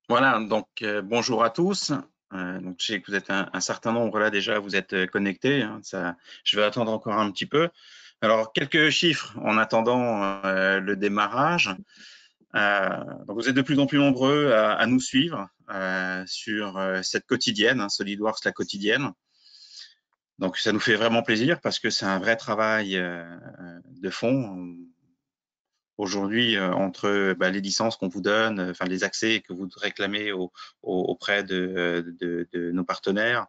Voilà, donc bonjour à tous. Donc, je sais que vous êtes un certain nombre là déjà, vous êtes connectés. Hein, ça, je vais attendre encore un petit peu. Alors, quelques chiffres en attendant le démarrage. Donc, vous êtes de plus en plus nombreux à nous suivre sur cette quotidienne, hein, SolidWorks la quotidienne. Donc, ça nous fait vraiment plaisir parce que c'est un vrai travail de fond. Aujourd'hui, entre les licences qu'on vous donne, enfin les accès que vous réclamez auprès de nos partenaires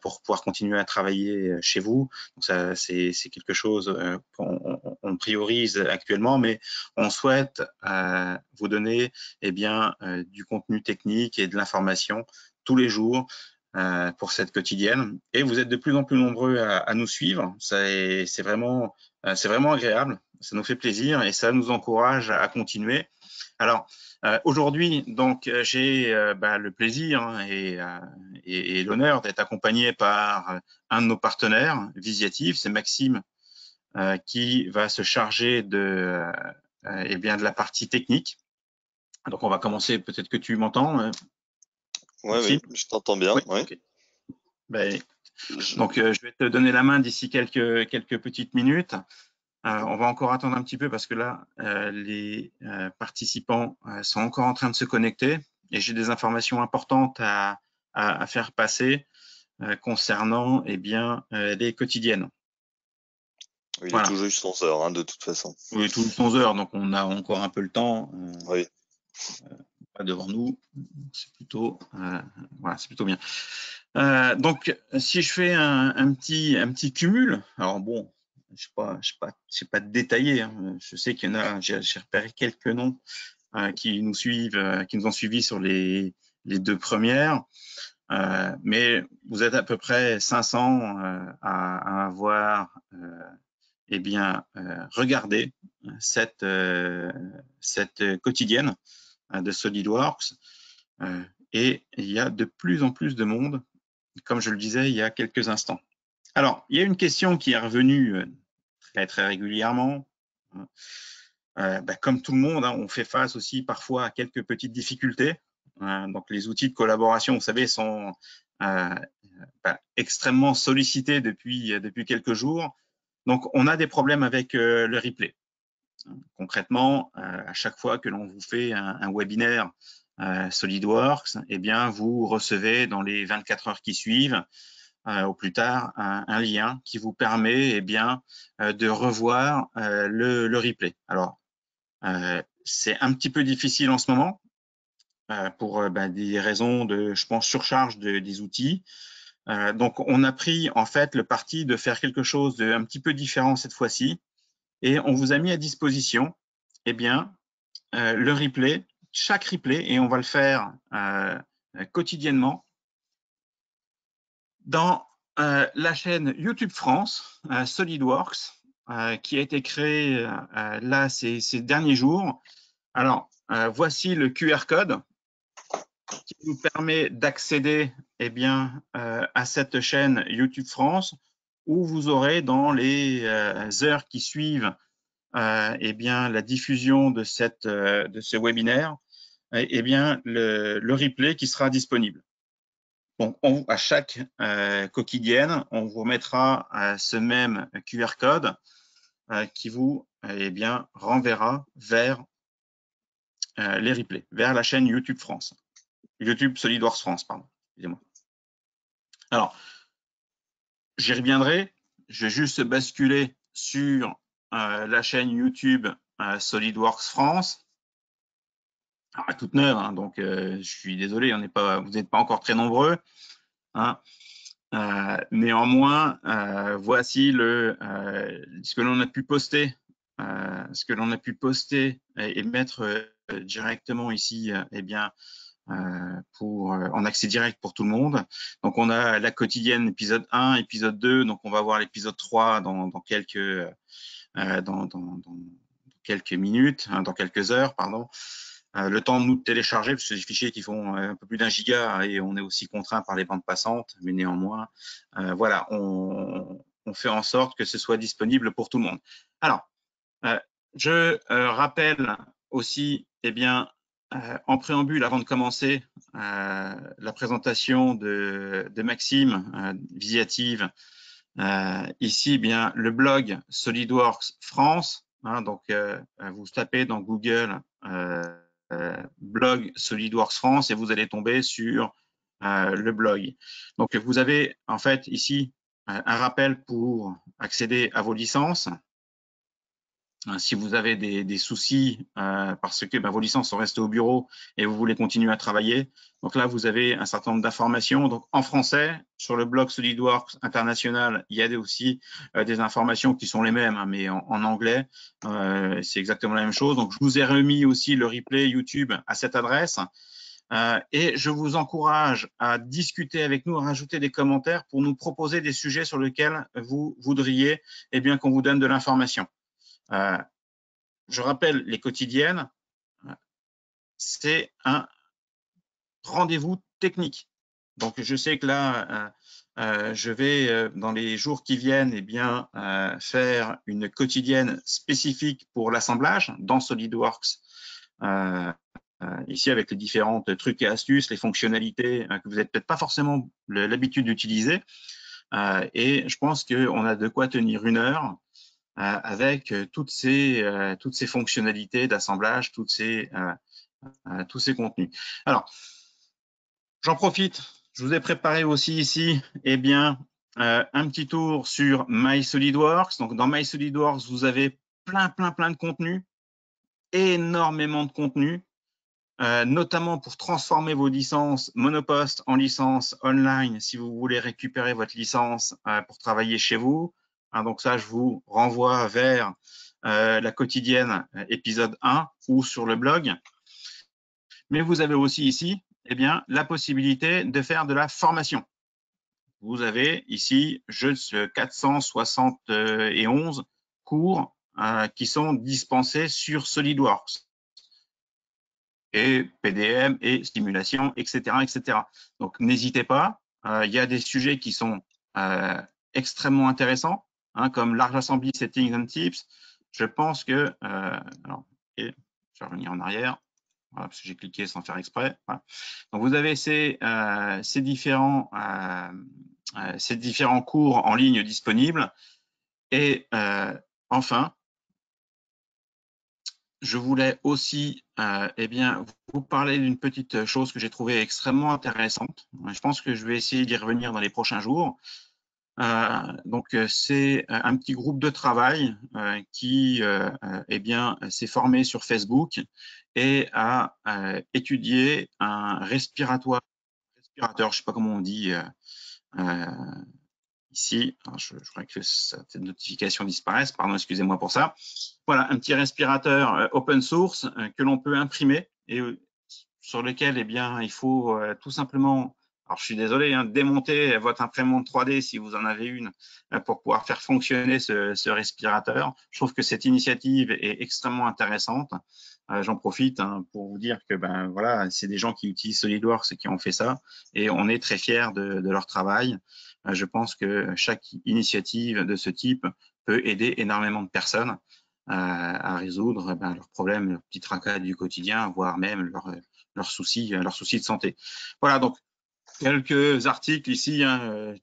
pour pouvoir continuer à travailler chez vous. Donc ça, c'est quelque chose qu'on priorise actuellement, mais on souhaite vous donner du contenu technique et de l'information tous les jours pour cette quotidienne. Et vous êtes de plus en plus nombreux à nous suivre. C'est vraiment agréable, ça nous fait plaisir et ça nous encourage à continuer. Alors, aujourd'hui, donc, j'ai le plaisir et l'honneur d'être accompagné par un de nos partenaires, Visiative, c'est Maxime, qui va se charger de la partie technique. Donc, on va commencer, peut-être que tu m'entends, Ouais, Maxime? oui, je t'entends bien, Oui, ouais. ok. Ben, Je- donc, je vais te donner la main d'ici quelques petites minutes. On va encore attendre un petit peu parce que là, les participants sont encore en train de se connecter et j'ai des informations importantes à faire passer concernant les quotidiennes. Il est Voilà. tout juste 11 heures, hein, de toute façon. Oui, tout 11 heures, donc on a encore un peu le temps Oui. pas devant nous. Voilà, c'est plutôt bien. Donc, si je fais un petit cumul, alors bon, je ne sais pas détailler. Hein, je sais qu'il y en a, j'ai repéré quelques noms qui nous suivent, qui nous ont suivis sur les deux premières. Mais vous êtes à peu près 500 à avoir regardé cette quotidienne de SolidWorks. Et il y a de plus en plus de monde, comme je le disais il y a quelques instants. Alors, il y a une question qui est revenue très régulièrement. Comme tout le monde, hein, on fait face aussi parfois à quelques petites difficultés. Donc, les outils de collaboration, vous savez, sont extrêmement sollicités depuis quelques jours. Donc, on a des problèmes avec le replay. Concrètement, à chaque fois que l'on vous fait un webinaire SolidWorks, eh bien, vous recevez dans les 24 heures qui suivent, au plus tard, un lien qui vous permet de revoir le replay. Alors, c'est un petit peu difficile en ce moment pour des raisons de, je pense, surcharge des outils. Donc, on a pris en fait le parti de faire quelque chose d'un petit peu différent cette fois-ci et on vous a mis à disposition le replay, chaque replay, et on va le faire quotidiennement dans la chaîne YouTube France, SolidWorks, qui a été créée là ces derniers jours. Alors, voici le QR code qui nous permet d'accéder à cette chaîne YouTube France où vous aurez dans les heures qui suivent la diffusion de ce webinaire le replay qui sera disponible. Donc, à chaque quotidienne, on vous mettra ce même QR code qui vous renverra vers les replays, vers la chaîne YouTube France. YouTube SolidWorks France, pardon. Excusez-moi. Alors, j'y reviendrai. Je vais juste basculer sur la chaîne YouTube SolidWorks France. Alors, toute neuve, hein, donc je suis désolé, vous n'êtes pas encore très nombreux. Hein. Néanmoins, voici ce que l'on a pu poster, et mettre directement ici, en accès direct pour tout le monde. Donc, on a la quotidienne épisode 1, épisode 2. Donc, on va voir l'épisode 3 dans quelques minutes, hein, dans quelques heures, pardon. Le temps de nous télécharger, parce que c'est des fichiers qui font un peu plus d'1 giga et on est aussi contraint par les bandes passantes, mais néanmoins, voilà, on fait en sorte que ce soit disponible pour tout le monde. Alors, je rappelle aussi en préambule, avant de commencer la présentation de Maxime Visiative, ici, eh bien, le blog SolidWorks France. Hein, donc, vous tapez dans Google blog SolidWorks France et vous allez tomber sur le blog. Donc, vous avez en fait ici un rappel pour accéder à vos licences. Si vous avez des soucis parce que vos licences sont restées au bureau et vous voulez continuer à travailler, donc là, vous avez un certain nombre d'informations. Donc, en français, sur le blog SolidWorks International, il y a aussi des informations qui sont les mêmes, hein, mais en anglais, c'est exactement la même chose. Donc, je vous ai remis aussi le replay YouTube à cette adresse. Et je vous encourage à discuter avec nous, à rajouter des commentaires pour nous proposer des sujets sur lesquels vous voudriez bien, qu'on vous donne de l'information. Je rappelle, les quotidiennes, c'est un rendez-vous technique. Donc, je sais que là, je vais, dans les jours qui viennent, faire une quotidienne spécifique pour l'assemblage dans SolidWorks. Ici, avec les différents trucs et astuces, les fonctionnalités que vous n'avez peut-être pas forcément l'habitude d'utiliser. Et je pense qu'on a de quoi tenir 1 heure avec toutes ces fonctionnalités d'assemblage, tous ces contenus. Alors, j'en profite, je vous ai préparé aussi ici un petit tour sur My SolidWorks. Donc, dans My SolidWorks, vous avez plein de contenus, énormément de contenus, notamment pour transformer vos licences monopost en licences online si vous voulez récupérer votre licence pour travailler chez vous. Hein, donc ça, je vous renvoie vers la quotidienne épisode 1 ou sur le blog. Mais vous avez aussi ici la possibilité de faire de la formation. Vous avez ici juste 471 cours qui sont dispensés sur SolidWorks. Et PDM et stimulation, etc., etc. Donc, n'hésitez pas. Il y a des sujets qui sont extrêmement intéressants, hein, comme Large Assembly Settings and Tips. Je pense que… alors, okay, je vais revenir en arrière. Voilà, parce que j'ai cliqué sans faire exprès. Voilà. Donc, vous avez ces différents cours en ligne disponibles. Et enfin, je voulais aussi vous parler d'une petite chose que j'ai trouvée extrêmement intéressante. Je pense que je vais essayer d'y revenir dans les prochains jours. Donc, c'est un petit groupe de travail qui s'est formé sur Facebook et a étudié un respirateur, je ne sais pas comment on dit ici. Alors, je crois que cette notification disparaisse, pardon, excusez-moi pour ça. Voilà, un petit respirateur open source que l'on peut imprimer et sur lequel il faut tout simplement, alors je suis désolé, hein, démonter votre imprimante 3D si vous en avez une pour pouvoir faire fonctionner ce respirateur. Je trouve que cette initiative est extrêmement intéressante. J'en profite pour vous dire que voilà, c'est des gens qui utilisent SolidWorks et qui ont fait ça et on est très fiers de leur travail. Je pense que chaque initiative de ce type peut aider énormément de personnes à résoudre leurs problèmes, leurs petits tracas du quotidien, voire même leurs soucis de santé. Voilà, donc quelques articles ici,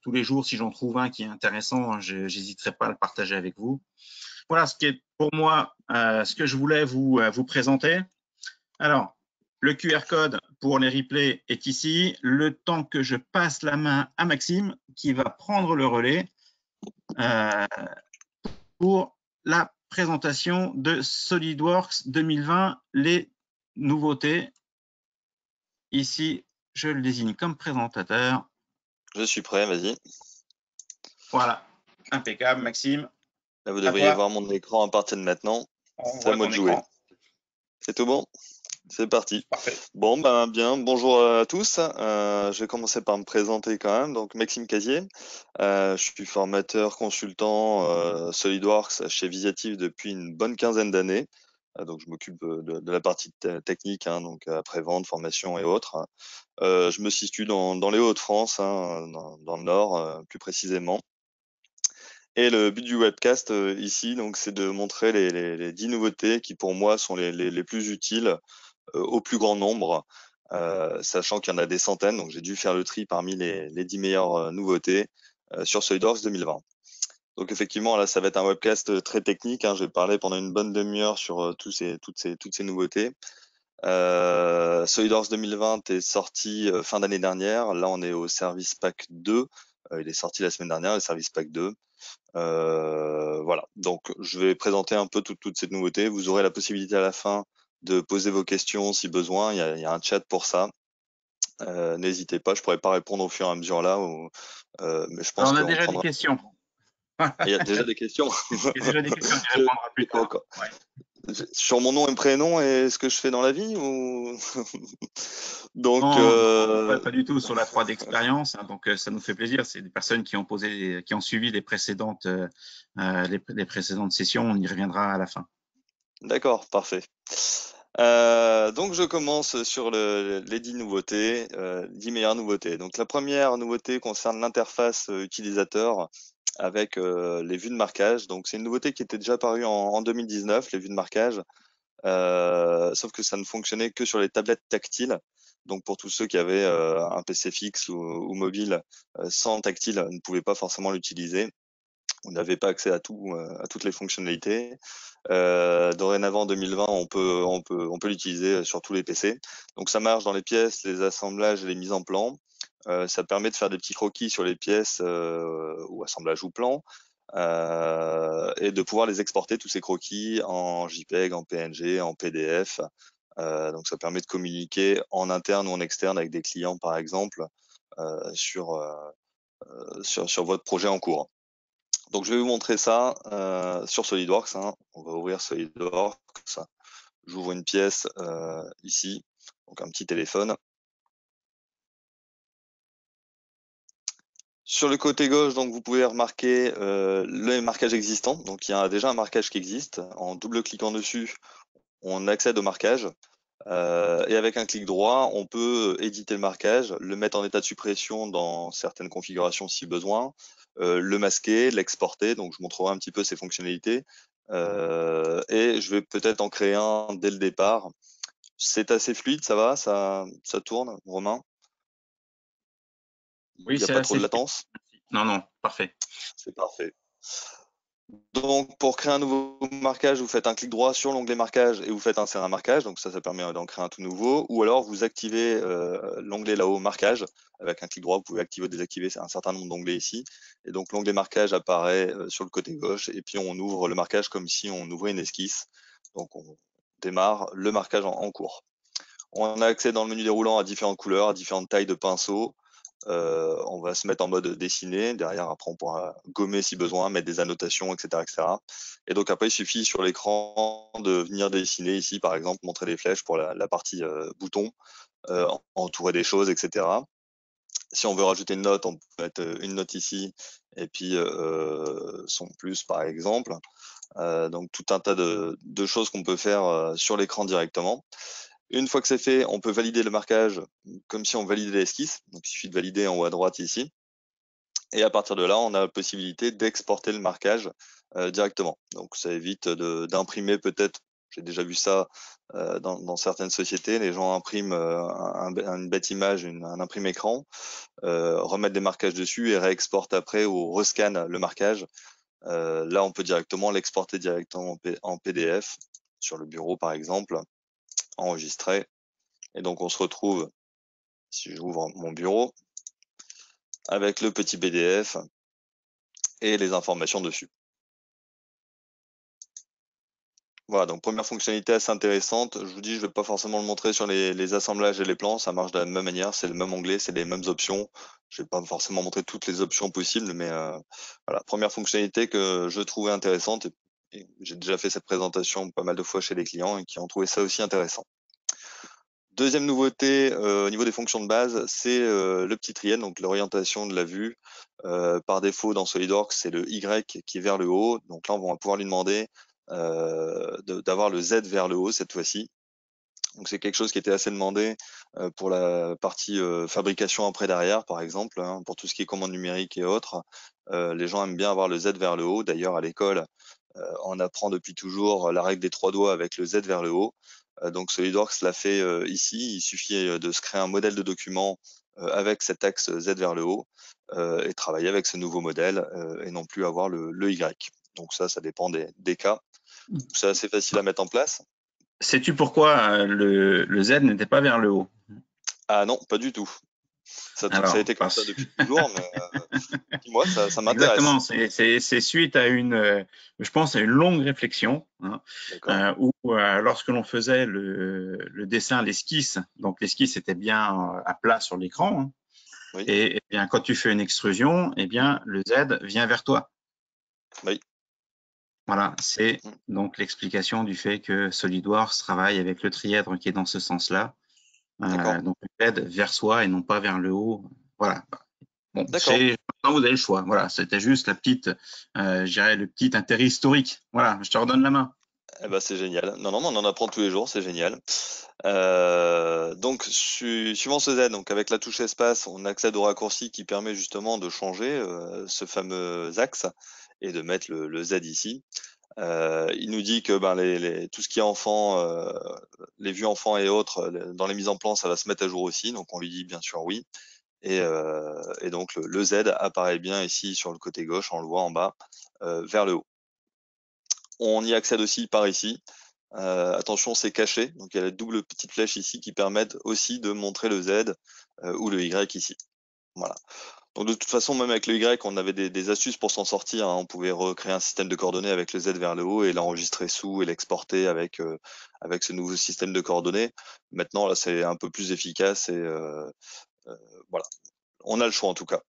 tous les jours, si j'en trouve un qui est intéressant, je n'hésiterai pas à le partager avec vous. Voilà ce qui est pour moi ce que je voulais vous présenter. Alors, le QR code pour les replays est ici. Le temps que je passe la main à Maxime, qui va prendre le relais pour la présentation de SolidWorks 2020, les nouveautés. Ici, je le désigne comme présentateur. Je suis prêt, vas-y. Voilà, impeccable, Maxime. Là, vous devriez voir mon écran à partir de maintenant. C'est à moi de jouer. C'est tout bon? C'est parti. Parfait. Bon, bien, bonjour à tous. Je vais commencer par me présenter quand même. Donc, Maxime Casier. Je suis formateur consultant SolidWorks chez Visiative depuis une bonne quinzaine d'années. Donc, je m'occupe de la partie technique, donc après-vente, formation et autres. Je me situe dans les Hauts-de-France, dans le Nord, plus précisément. Et le but du webcast ici, donc, c'est de montrer les 10 nouveautés qui, pour moi, sont les plus utiles au plus grand nombre, sachant qu'il y en a des centaines. Donc j'ai dû faire le tri parmi les 10 meilleures nouveautés sur SolidWorks 2020. Donc effectivement, là, ça va être un webcast très technique, hein. Je vais parler pendant une bonne demi-heure sur toutes ces nouveautés. SolidWorks 2020 est sorti fin d'année dernière. Là, on est au Service Pack 2. Il est sorti la semaine dernière, le Service Pack 2. Voilà, donc je vais présenter un peu toutes ces nouveautés. Vous aurez la possibilité à la fin de poser vos questions si besoin. Il y a un chat pour ça. N'hésitez pas, je pourrais pas répondre au fur et à mesure là, mais je pense Alors, on a qu'on déjà des prendra. questions. Il y a déjà des questions. Il y a déjà des questions, tu répondras plus tard. Ouais. Sur mon nom et prénom et ce que je fais dans la vie ou donc Non, non, pas du tout sur la 3 d'expérience, hein, donc ça nous fait plaisir. C'est des personnes qui ont suivi les précédentes sessions. On y reviendra à la fin. D'accord, parfait. Donc je commence sur les 10 nouveautés, 10 meilleures nouveautés. Donc la première nouveauté concerne l'interface utilisateur avec les vues de marquage. Donc c'est une nouveauté qui était déjà apparue en 2019, les vues de marquage, sauf que ça ne fonctionnait que sur les tablettes tactiles. Donc pour tous ceux qui avaient un PC fixe ou mobile sans tactile, ne pouvaient pas forcément l'utiliser. On n'avait pas accès à toutes les fonctionnalités. Dorénavant, en 2020, on peut l'utiliser sur tous les PC. Donc ça marche dans les pièces, les assemblages et les mises en plan. Ça permet de faire des petits croquis sur les pièces ou assemblage ou plan, et de pouvoir les exporter, tous ces croquis, en JPEG, en PNG, en PDF. Donc ça permet de communiquer en interne ou en externe avec des clients, par exemple, sur votre projet en cours. Donc je vais vous montrer ça sur SolidWorks, hein. On va ouvrir SolidWorks. J'ouvre une pièce ici, donc un petit téléphone. Sur le côté gauche, donc vous pouvez remarquer le marquage existant. Donc il y a déjà un marquage qui existe. En double-cliquant dessus, on accède au marquage. Et avec un clic droit, on peut éditer le marquage, le mettre en état de suppression dans certaines configurations si besoin, le masquer, l'exporter. Donc je montrerai un petit peu ses fonctionnalités. Et je vais peut-être en créer un dès le départ. C'est assez fluide, ça va, ça tourne, Romain? Il Oui, n'y a c'est pas trop assez de fluide. latence? Non, non, parfait. C'est parfait. Donc, pour créer un nouveau marquage, vous faites un clic droit sur l'onglet marquage et vous faites insérer un marquage. Donc ça permet d'en créer un tout nouveau. Ou alors, vous activez l'onglet là-haut marquage. Avec un clic droit, vous pouvez activer ou désactiver un certain nombre d'onglets ici. Et donc, l'onglet marquage apparaît sur le côté gauche. Et puis, on ouvre le marquage comme si on ouvrait une esquisse. Donc, on démarre le marquage en cours. On a accès dans le menu déroulant à différentes couleurs, à différentes tailles de pinceaux. On va se mettre en mode dessiné. Derrière, après, on pourra gommer si besoin, mettre des annotations, etc., etc. Et donc après, il suffit sur l'écran de venir dessiner ici, par exemple, montrer des flèches pour la partie bouton, entourer des choses, etc. Si on veut rajouter une note, on peut mettre une note ici et puis son plus, par exemple. Donc tout un tas de choses qu'on peut faire sur l'écran directement. Une fois que c'est fait, on peut valider le marquage comme si on validait l'esquisse. Donc il suffit de valider en haut à droite ici. Et à partir de là, on a la possibilité d'exporter le marquage directement. Donc ça évite d'imprimer peut-être, j'ai déjà vu ça dans certaines sociétés, les gens impriment une bête image, un imprimé écran, remettent des marquages dessus et réexportent après ou rescannent le marquage. Là, on peut directement l'exporter directement en PDF sur le bureau par exemple, enregistrer. Et donc on se retrouve, si j'ouvre mon bureau, avec le petit PDF et les informations dessus. Voilà, donc première fonctionnalité assez intéressante. Je vous dis, je vais pas forcément le montrer sur les assemblages et les plans, ça marche de la même manière, c'est le même onglet, c'est les mêmes options. Je vais pas forcément montrer toutes les options possibles, mais voilà, première fonctionnalité que je trouvais intéressante. Et j'ai déjà fait cette présentation pas mal de fois chez les clients et qui ont trouvé ça aussi intéressant. Deuxième nouveauté au niveau des fonctions de base, c'est le petit triangle, donc l'orientation de la vue. Par défaut, dans SolidWorks, c'est le Y qui est vers le haut. Donc là, on va pouvoir lui demander d'avoir le Z vers le haut cette fois-ci. Donc c'est quelque chose qui était assez demandé pour la partie fabrication après-derrière, par exemple, hein, pour tout ce qui est commande numérique et autres. Les gens aiment bien avoir le Z vers le haut. D'ailleurs, à l'école, on apprend depuis toujours la règle des 3 doigts avec le Z vers le haut. Donc SolidWorks l'a fait ici. Il suffit de se créer un modèle de document avec cet axe Z vers le haut et travailler avec ce nouveau modèle et non plus avoir le Y. Donc ça dépend des cas. C'est assez facile à mettre en place. Sais-tu pourquoi le Z n'était pas vers le haut? Ah non, pas du tout. Ça a Alors, été comme ça depuis toujours, mais dis-moi, ça m'intéresse. exactement, c'est suite à je pense, à une longue réflexion, hein, D'accord. où lorsque l'on faisait le dessin, l'esquisse, donc l'esquisse était bien à plat sur l'écran, hein, Oui. et bien quand tu fais une extrusion, eh bien le Z vient vers toi. Oui. Voilà, c'est Mm. donc l'explication du fait que SolidWorks travaille avec le trièdre qui est dans ce sens-là. D'accord. Donc le Z vers soi et non pas vers le haut. Voilà. Bon, D'accord. maintenant vous avez le choix. Voilà, c'était juste je dirais le petit intérêt historique. Voilà, je te redonne la main. Eh ben, c'est génial. Non, non, mais on en apprend tous les jours, c'est génial. Donc, suivant ce Z, donc avec la touche espace, on accède au raccourci qui permet justement de changer ce fameux axe et de mettre le Z ici. Il nous dit que ben, tout ce qui est enfant, les vues enfants et autres, dans les mises en plan, ça va se mettre à jour aussi. Donc, on lui dit bien sûr oui. Et donc, le Z apparaît bien ici sur le côté gauche, on le voit en bas, vers le haut. On y accède aussi par ici. Attention, c'est caché. Donc, il y a la double petite flèche ici qui permettent aussi de montrer le Z ou le Y ici. Voilà. Donc, de toute façon, même avec le Y, on avait des astuces pour s'en sortir, hein. On pouvait recréer un système de coordonnées avec le Z vers le haut et l'enregistrer sous et l'exporter avec ce nouveau système de coordonnées. Maintenant, là, c'est un peu plus efficace et voilà. On a le choix en tout cas.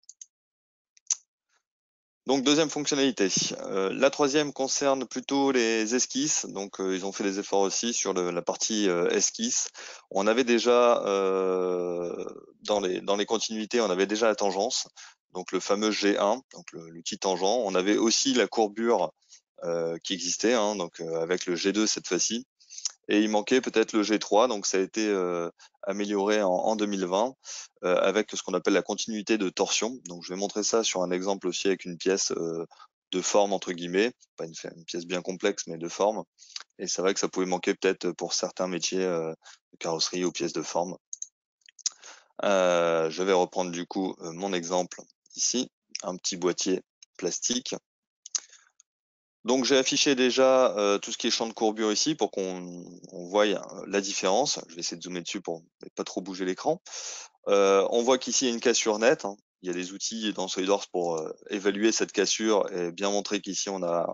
Donc deuxième fonctionnalité. La troisième concerne plutôt les esquisses. Donc ils ont fait des efforts aussi sur la partie esquisse. On avait déjà dans les continuités, on avait déjà la tangence, donc le fameux G1, donc l'outil tangent. On avait aussi la courbure qui existait, hein, donc avec le G2 cette fois-ci. Et il manquait peut-être le G3, donc ça a été amélioré en 2020 avec ce qu'on appelle la continuité de torsion. Donc je vais montrer ça sur un exemple aussi avec une pièce de forme entre guillemets, pas une pièce bien complexe mais de forme. Et c'est vrai que ça pouvait manquer peut-être pour certains métiers de carrosserie ou pièces de forme. Je vais reprendre du coup mon exemple ici, un petit boîtier plastique. Donc j'ai affiché déjà tout ce qui est champ de courbure ici pour qu'on voie la différence. Je vais essayer de zoomer dessus pour ne pas trop bouger l'écran. On voit qu'ici il y a une cassure nette, hein. Il y a des outils dans SolidWorks pour évaluer cette cassure et bien montrer qu'ici on a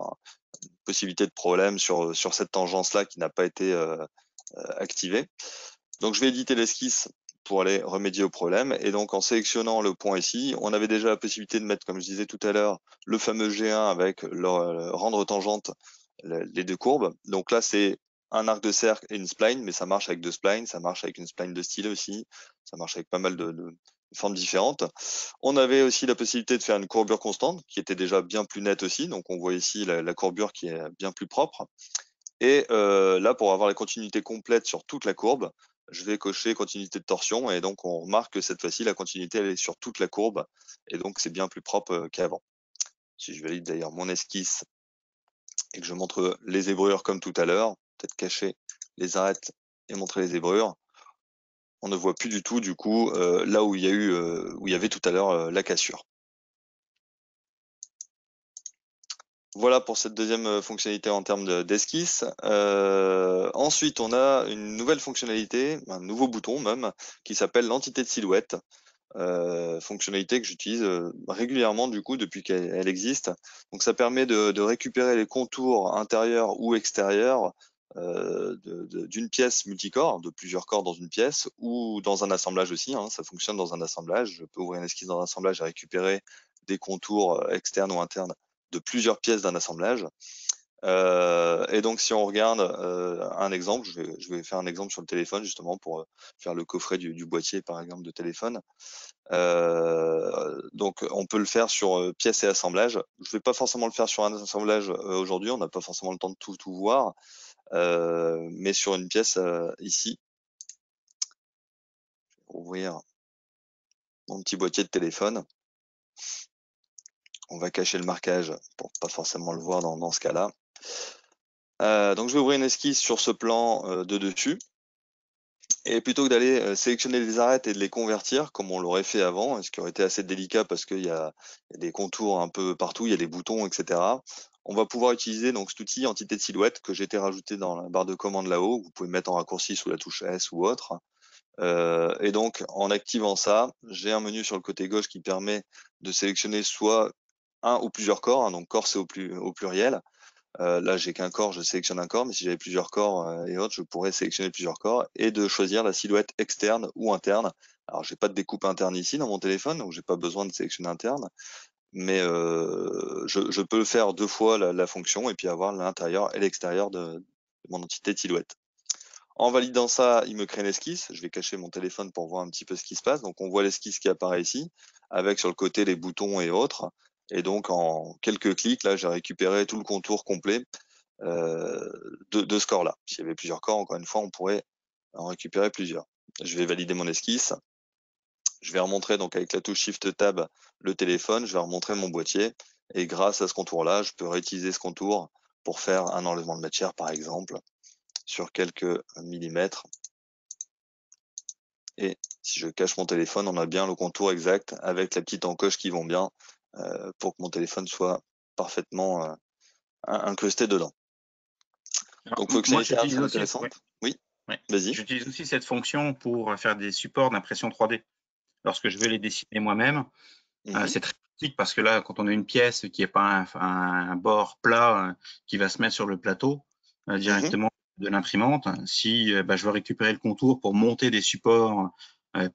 une possibilité de problème sur cette tangence-là qui n'a pas été activée. Donc je vais éditer l'esquisse pour aller remédier au problème. Et donc en sélectionnant le point ici, on avait déjà la possibilité de mettre, comme je disais tout à l'heure, le fameux G1 avec le rendre tangente les deux courbes. Donc là, c'est un arc de cercle et une spline, mais ça marche avec deux splines, ça marche avec une spline de style aussi, ça marche avec pas mal de formes différentes. On avait aussi la possibilité de faire une courbure constante, qui était déjà bien plus nette aussi. Donc on voit ici la courbure qui est bien plus propre. Et là, pour avoir la continuité complète sur toute la courbe, je vais cocher continuité de torsion et donc on remarque que cette fois-ci, la continuité elle est sur toute la courbe et donc c'est bien plus propre qu'avant. Si je valide d'ailleurs mon esquisse et que je montre les zébrures comme tout à l'heure, peut-être cacher les arêtes et montrer les zébrures, on ne voit plus du tout du coup là où il y avait tout à l'heure la cassure. Voilà pour cette deuxième fonctionnalité en termes d'esquisse. Ensuite, on a une nouvelle fonctionnalité, un nouveau bouton même, qui s'appelle l'entité de silhouette. Fonctionnalité que j'utilise régulièrement du coup depuis qu'elle existe. Donc ça permet de récupérer les contours intérieurs ou extérieurs d'une pièce multicore, de plusieurs corps dans une pièce ou dans un assemblage aussi, hein, ça fonctionne dans un assemblage. Je peux ouvrir une esquisse dans un assemblage et récupérer des contours externes ou internes de plusieurs pièces d'un assemblage. Et donc, si on regarde un exemple, je vais faire un exemple sur le téléphone justement pour faire le coffret du boîtier, par exemple, de téléphone. Donc, on peut le faire sur pièces et assemblage. Je vais pas forcément le faire sur un assemblage aujourd'hui, on n'a pas forcément le temps de tout voir, mais sur une pièce ici, ouvrir mon petit boîtier de téléphone. On va cacher le marquage pour pas forcément le voir dans ce cas-là. Donc je vais ouvrir une esquisse sur ce plan de dessus. Et plutôt que d'aller sélectionner les arêtes et de les convertir, comme on l'aurait fait avant, ce qui aurait été assez délicat parce qu'il y a des contours un peu partout, il y a des boutons, etc. On va pouvoir utiliser donc cet outil entité de silhouette que j'ai été rajouté dans la barre de commande là-haut. Vous pouvez mettre en raccourci sous la touche S ou autre. Et donc, en activant ça, j'ai un menu sur le côté gauche qui permet de sélectionner soit un ou plusieurs corps. Donc, corps, c'est au pluriel. Là, j'ai qu'un corps, je sélectionne un corps, mais si j'avais plusieurs corps et autres, je pourrais sélectionner plusieurs corps et de choisir la silhouette externe ou interne. Alors, j'ai pas de découpe interne ici dans mon téléphone, donc j'ai pas besoin de sélectionner interne, mais je peux le faire 2 fois la fonction et puis avoir l'intérieur et l'extérieur de mon entité de silhouette. En validant ça, il me crée une esquisse. Je vais cacher mon téléphone pour voir un petit peu ce qui se passe. Donc, on voit l'esquisse qui apparaît ici, avec sur le côté les boutons et autres. Et donc, en quelques clics, là, j'ai récupéré tout le contour complet de ce corps-là. S'il y avait plusieurs corps, encore une fois, on pourrait en récupérer plusieurs. Je vais valider mon esquisse. Je vais remontrer donc avec la touche Shift Tab le téléphone. Je vais remontrer mon boîtier. Et grâce à ce contour-là, je peux réutiliser ce contour pour faire un enlèvement de matière, par exemple, sur quelques millimètres. Et si je cache mon téléphone, on a bien le contour exact avec la petite encoche qui vont bien pour que mon téléphone soit parfaitement incrusté dedans. Alors, Donc, moi, fonctionnalité assez j'utilise aussi, ouais, intéressante. Oui, ouais. vas-y. J'utilise aussi cette fonction pour faire des supports d'impression 3D. Lorsque je vais les dessiner moi-même, Mhm, c'est très pratique parce que là, quand on a une pièce qui n'est pas un bord plat qui va se mettre sur le plateau mhm, directement de l'imprimante, si je veux récupérer le contour pour monter des supports euh,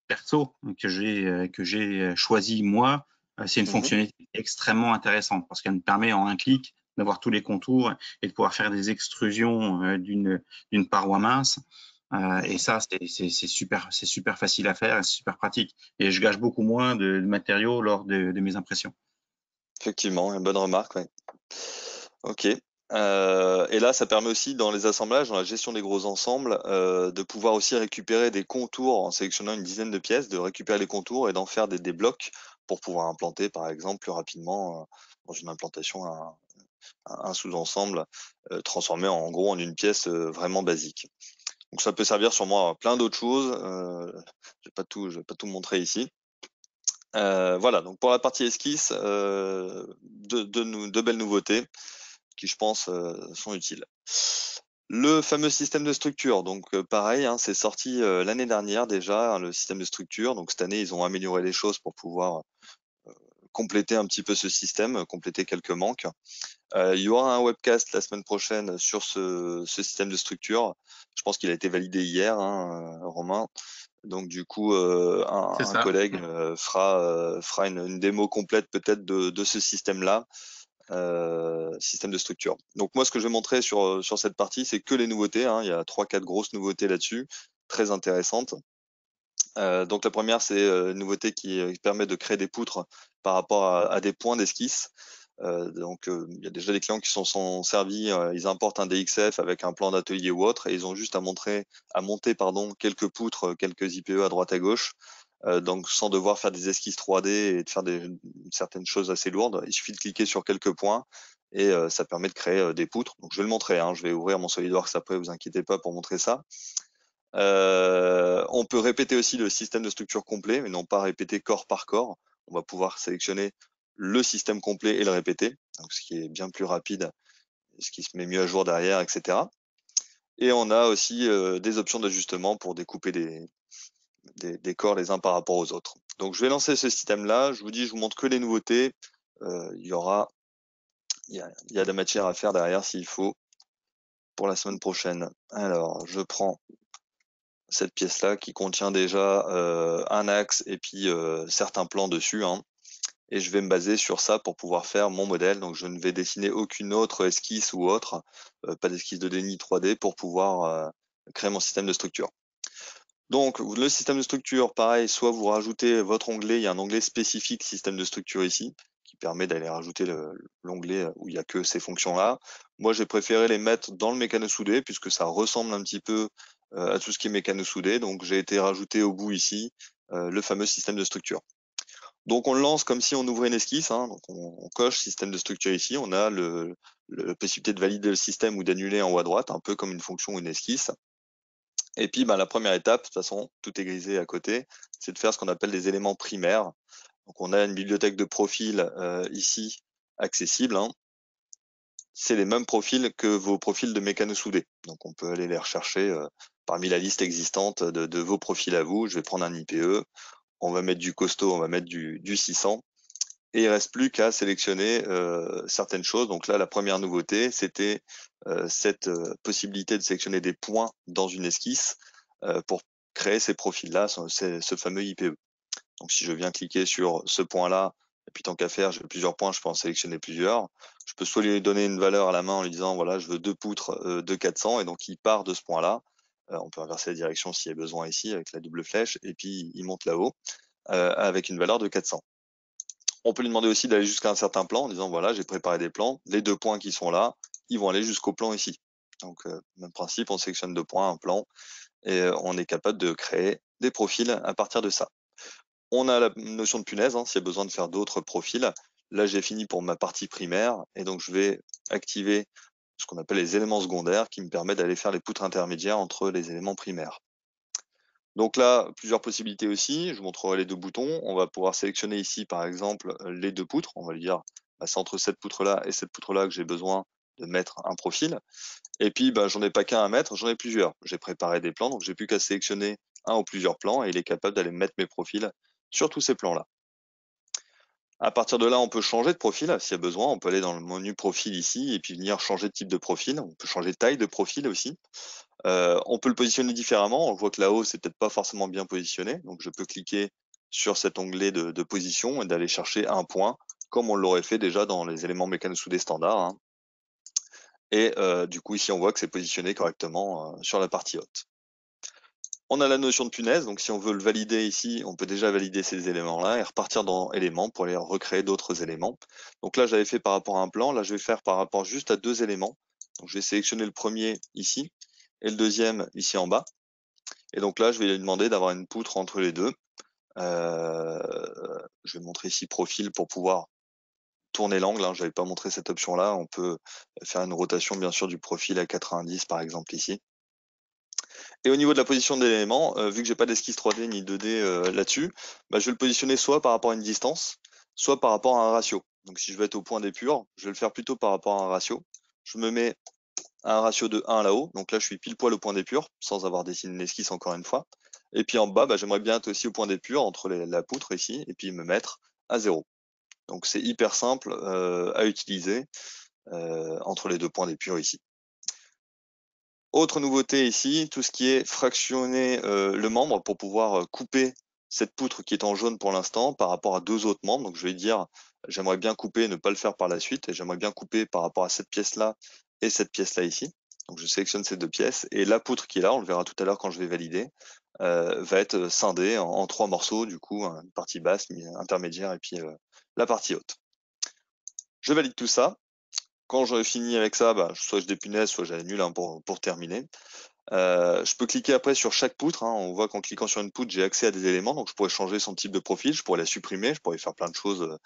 perso que j'ai choisi moi, c'est une mhm. fonctionnalité extrêmement intéressante parce qu'elle me permet en un clic d'avoir tous les contours et de pouvoir faire des extrusions d'une paroi mince. Et Mhm. ça, c'est super facile à faire et c'est super pratique. Et je gâche beaucoup moins de matériaux lors de mes impressions. Effectivement, une bonne remarque, ouais. Ok. Et là, ça permet aussi dans les assemblages, dans la gestion des gros ensembles, de pouvoir aussi récupérer des contours en sélectionnant une dizaine de pièces, de récupérer les contours et d'en faire des blocs pour pouvoir implanter, par exemple, plus rapidement dans une implantation un sous-ensemble transformé en gros en une pièce vraiment basique. Donc ça peut servir sûrement à plein d'autres choses. Je vais pas tout montrer ici. Voilà, donc pour la partie esquisse, de belles nouveautés qui, je pense, sont utiles. Le fameux système de structure, donc pareil, hein, c'est sorti l'année dernière déjà, hein, le système de structure. Donc cette année, ils ont amélioré les choses pour pouvoir compléter un petit peu ce système, compléter quelques manques. Il y aura un webcast la semaine prochaine sur ce système de structure. Je pense qu'il a été validé hier, hein, Romain. Donc du coup, C'est un ça. collègue fera une démo complète peut-être de ce système-là, système de structure. Donc moi, ce que je vais montrer sur cette partie, c'est que les nouveautés, hein. Il y a 3-4 grosses nouveautés là-dessus, très intéressantes. Donc la première, c'est une nouveauté qui permet de créer des poutres par rapport à des points d'esquisse. Il y a déjà des clients qui sont servis, ils importent un DXF avec un plan d'atelier ou autre, et ils ont juste à monter quelques poutres, quelques IPE à droite à gauche, donc sans devoir faire des esquisses 3D et de faire certaines choses assez lourdes. Il suffit de cliquer sur quelques points et ça permet de créer des poutres. Donc je vais le montrer, hein, je vais ouvrir mon SolidWorks après, vous inquiétez pas pour montrer ça. On peut répéter aussi le système de structure complet, mais non pas répéter corps par corps. On va pouvoir sélectionner le système complet et le répéter, donc ce qui est bien plus rapide, ce qui se met mieux à jour derrière, etc. Et on a aussi des options d'ajustement pour découper des corps les uns par rapport aux autres. Donc je vais lancer ce système-là. Je vous dis, je vous montre que les nouveautés. Il y a de la matière à faire derrière s'il faut pour la semaine prochaine. Alors, je prends cette pièce-là qui contient déjà un axe et puis certains plans dessus, hein. Et je vais me baser sur ça pour pouvoir faire mon modèle. Donc je ne vais dessiner aucune autre esquisse ou autre, pas d'esquisse de déni 3D pour pouvoir créer mon système de structure. Donc le système de structure, pareil, soit vous rajoutez votre onglet, il y a un onglet spécifique système de structure ici, qui permet d'aller rajouter l'onglet où il n'y a que ces fonctions-là. Moi, j'ai préféré les mettre dans le mécano soudé, puisque ça ressemble un petit peu à tout ce qui est mécano soudé. Donc j'ai été rajouter au bout ici le fameux système de structure. Donc on le lance comme si on ouvrait une esquisse, hein. Donc on coche système de structure ici, on a la possibilité de valider le système ou d'annuler en haut à droite, un peu comme une fonction ou une esquisse. Et puis la première étape, de toute façon, tout est grisé à côté, c'est de faire ce qu'on appelle des éléments primaires. Donc on a une bibliothèque de profils ici accessible, hein. C'est les mêmes profils que vos profils de mécano soudé. Donc on peut aller les rechercher parmi la liste existante de vos profils à vous. Je vais prendre un IPE, on va mettre du costaud, on va mettre du 600. Et il reste plus qu'à sélectionner certaines choses. Donc là, la première nouveauté, c'était cette possibilité de sélectionner des points dans une esquisse pour créer ces profils-là, ce fameux IPE. Donc si je viens cliquer sur ce point-là, et puis tant qu'à faire, j'ai plusieurs points, je peux en sélectionner plusieurs. Je peux soit lui donner une valeur à la main en lui disant, voilà, je veux 2 poutres de 400, et donc il part de ce point-là. On peut inverser la direction s'il y a besoin ici avec la double flèche, et puis il monte là-haut avec une valeur de 400. On peut lui demander aussi d'aller jusqu'à un certain plan en disant, voilà, j'ai préparé des plans, les 2 points qui sont là, ils vont aller jusqu'au plan ici. Donc, même principe, on sélectionne 2 points, un plan, et on est capable de créer des profils à partir de ça. On a la notion de punaise, hein, s'il y a besoin de faire d'autres profils. Là, j'ai fini pour ma partie primaire, et donc je vais activer ce qu'on appelle les éléments secondaires qui me permettent d'aller faire les poutres intermédiaires entre les éléments primaires. Donc là, plusieurs possibilités aussi. Je vous montrerai les 2 boutons. On va pouvoir sélectionner ici, par exemple, les 2 poutres. On va lui dire, bah, c'est entre cette poutre-là et cette poutre-là que j'ai besoin de mettre un profil. Et puis, bah, j'en ai pas qu'un à mettre, j'en ai plusieurs. J'ai préparé des plans, donc j'ai plus qu'à sélectionner un ou plusieurs plans et il est capable d'aller mettre mes profils sur tous ces plans-là. À partir de là, on peut changer de profil s'il y a besoin. On peut aller dans le menu profil ici et puis venir changer de type de profil. On peut changer de taille de profil aussi. On peut le positionner différemment. On voit que là-haut, c'est peut-être pas forcément bien positionné. Donc, je peux cliquer sur cet onglet de position et d'aller chercher un point, comme on l'aurait fait déjà dans les éléments mécano-soudés standards, hein. Et du coup, ici, on voit que c'est positionné correctement sur la partie haute. On a la notion de punaise. Donc, si on veut le valider ici, on peut déjà valider ces éléments-là et repartir dans éléments pour aller recréer d'autres éléments. Donc là, j'avais fait par rapport à un plan. Là, je vais faire par rapport juste à 2 éléments. Donc, je vais sélectionner le premier ici et le deuxième ici en bas. Et donc là, je vais lui demander d'avoir une poutre entre les deux. Je vais montrer ici profil pour pouvoir tourner l'angle, hein. Je n'avais pas montré cette option-là. On peut faire une rotation, bien sûr, du profil à 90, par exemple, ici. Et au niveau de la position de l'élément, vu que j'ai pas d'esquisse 3D ni 2D là-dessus, bah, je vais le positionner soit par rapport à une distance, soit par rapport à un ratio. Donc si je veux être au point d'épure, je vais le faire plutôt par rapport à un ratio. Je me mets à un ratio de 1 là-haut, donc là je suis pile poil au point d'épure, sans avoir dessiné une esquisse encore une fois. Et puis en bas, bah, j'aimerais bien être aussi au point d'épure entre la poutre ici, et puis me mettre à 0. Donc c'est hyper simple à utiliser entre les 2 points d'épure ici. Autre nouveauté ici, tout ce qui est fractionner le membre pour pouvoir couper cette poutre qui est en jaune pour l'instant par rapport à 2 autres membres. Donc je vais dire, j'aimerais bien couper et ne pas le faire par la suite, et j'aimerais bien couper par rapport à cette pièce-là et cette pièce-là ici. Donc je sélectionne ces 2 pièces, et la poutre qui est là, on le verra tout à l'heure quand je vais valider, va être scindée en 3 morceaux, du coup, une partie basse, intermédiaire, et puis la partie haute. Je valide tout ça. Quand j'aurai fini avec ça, bah, soit je dépunaise, soit j'annule pour terminer. Je peux cliquer après sur chaque poutre, hein. On voit qu'en cliquant sur une poutre, j'ai accès à des éléments, donc je pourrais changer son type de profil, je pourrais la supprimer, je pourrais faire plein de choses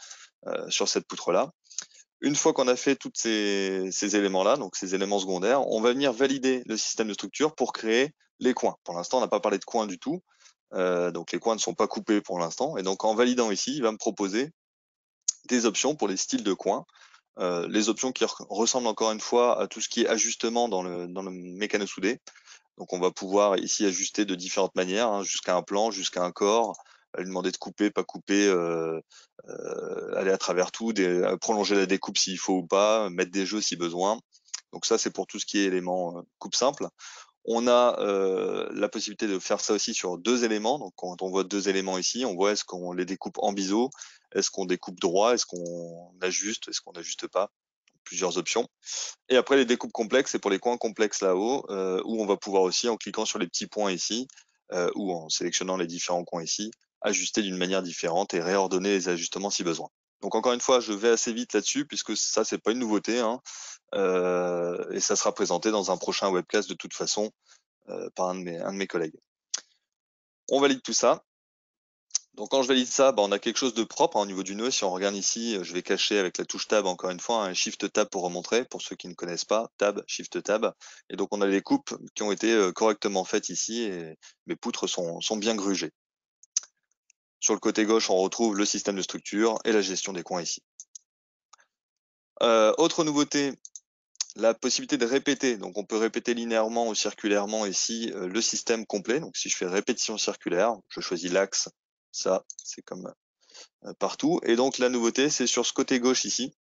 sur cette poutre-là. Une fois qu'on a fait tous ces éléments-là, donc ces éléments secondaires, on va venir valider le système de structure pour créer les coins. Pour l'instant, on n'a pas parlé de coins du tout, donc les coins ne sont pas coupés pour l'instant. Et donc en validant ici, il va me proposer des options pour les styles de coins. Les options qui ressemblent encore une fois à tout ce qui est ajustement dans le mécano soudé. Donc on va pouvoir ici ajuster de différentes manières, hein, jusqu'à un plan, jusqu'à un corps, lui demander de couper, pas couper, aller à travers tout, prolonger la découpe s'il faut ou pas, mettre des jeux si besoin. Donc ça, c'est pour tout ce qui est élément coupe simple. On a la possibilité de faire ça aussi sur 2 éléments. Donc quand on voit 2 éléments ici, on voit est-ce qu'on les découpe en biseau, est-ce qu'on découpe droit, est-ce qu'on ajuste, est-ce qu'on n'ajuste pas. Plusieurs options. Et après, les découpes complexes, c'est pour les coins complexes là-haut, où on va pouvoir aussi, en cliquant sur les petits points ici, ou en sélectionnant les différents coins ici, ajuster d'une manière différente et réordonner les ajustements si besoin. Donc encore une fois, je vais assez vite là-dessus, puisque ça, c'est pas une nouveauté, hein, et ça sera présenté dans un prochain webcast de toute façon par un de mes collègues. On valide tout ça. Donc quand je valide ça, on a quelque chose de propre au niveau du nœud. Si on regarde ici, je vais cacher avec la touche Tab encore une fois, un Shift Tab pour remontrer, pour ceux qui ne connaissent pas, Tab, Shift Tab. Et donc on a les coupes qui ont été correctement faites ici et mes poutres sont bien grugées. Sur le côté gauche, on retrouve le système de structure et la gestion des coins ici. Autre nouveauté, la possibilité de répéter. Donc on peut répéter linéairement ou circulairement ici le système complet. Donc si je fais répétition circulaire, je choisis l'axe, ça c'est comme partout. Et donc la nouveauté, c'est sur ce côté gauche ici.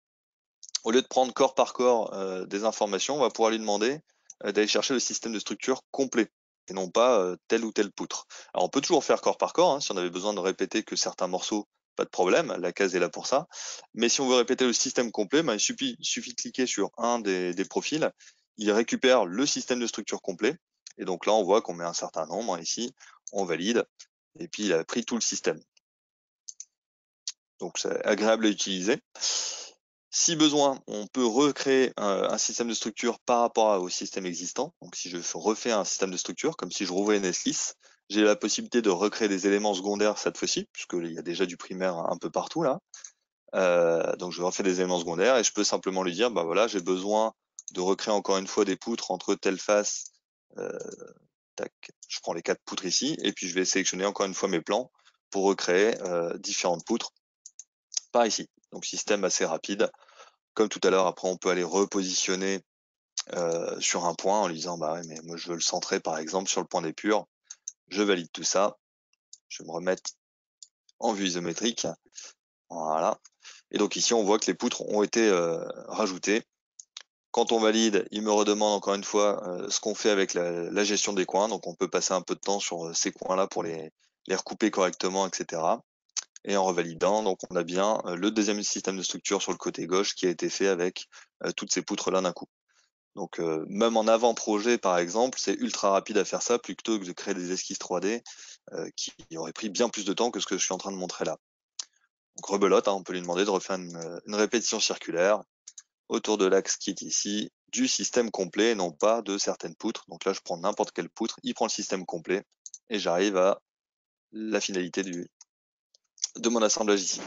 Au lieu de prendre corps par corps des informations, on va pouvoir lui demander d'aller chercher le système de structure complet et non pas telle ou telle poutre. Alors on peut toujours faire corps par corps, hein, si on avait besoin de répéter que certains morceaux, pas de problème, la case est là pour ça. Mais si on veut répéter le système complet, il suffit de cliquer sur un des profils, il récupère le système de structure complet. Et donc là, on voit qu'on met un certain nombre, ici, on valide, et puis il a pris tout le système. Donc c'est agréable à utiliser. Si besoin, on peut recréer un système de structure par rapport au système existant. Donc si je refais un système de structure, comme si je rouvrais une S-list, j'ai la possibilité de recréer des éléments secondaires cette fois-ci, puisqu'il y a déjà du primaire un peu partout là. Donc je refais des éléments secondaires et je peux simplement lui dire, voilà, j'ai besoin de recréer encore une fois des poutres entre telle face. Tac, je prends les 4 poutres ici, et puis je vais sélectionner encore une fois mes plans pour recréer différentes poutres par ici. Donc système assez rapide. Comme tout à l'heure, après on peut aller repositionner sur un point en lui disant ouais, mais moi je veux le centrer par exemple sur le point d'épure. Je valide tout ça. Je vais me remettre en vue isométrique. Voilà. Et donc ici on voit que les poutres ont été rajoutées. Quand on valide, il me redemande encore une fois ce qu'on fait avec la gestion des coins. Donc on peut passer un peu de temps sur ces coins-là pour les recouper correctement, etc. Et en revalidant, donc on a bien le deuxième système de structure sur le côté gauche qui a été fait avec toutes ces poutres là d'un coup. Donc même en avant-projet par exemple, c'est ultra rapide à faire ça plutôt que de créer des esquisses 3D qui auraient pris bien plus de temps que ce que je suis en train de montrer là. Donc rebelote, on peut lui demander de refaire une répétition circulaire autour de l'axe qui est ici, du système complet, non pas de certaines poutres. Donc là je prends n'importe quelle poutre, il prend le système complet et j'arrive à la finalité de mon assemblage ici.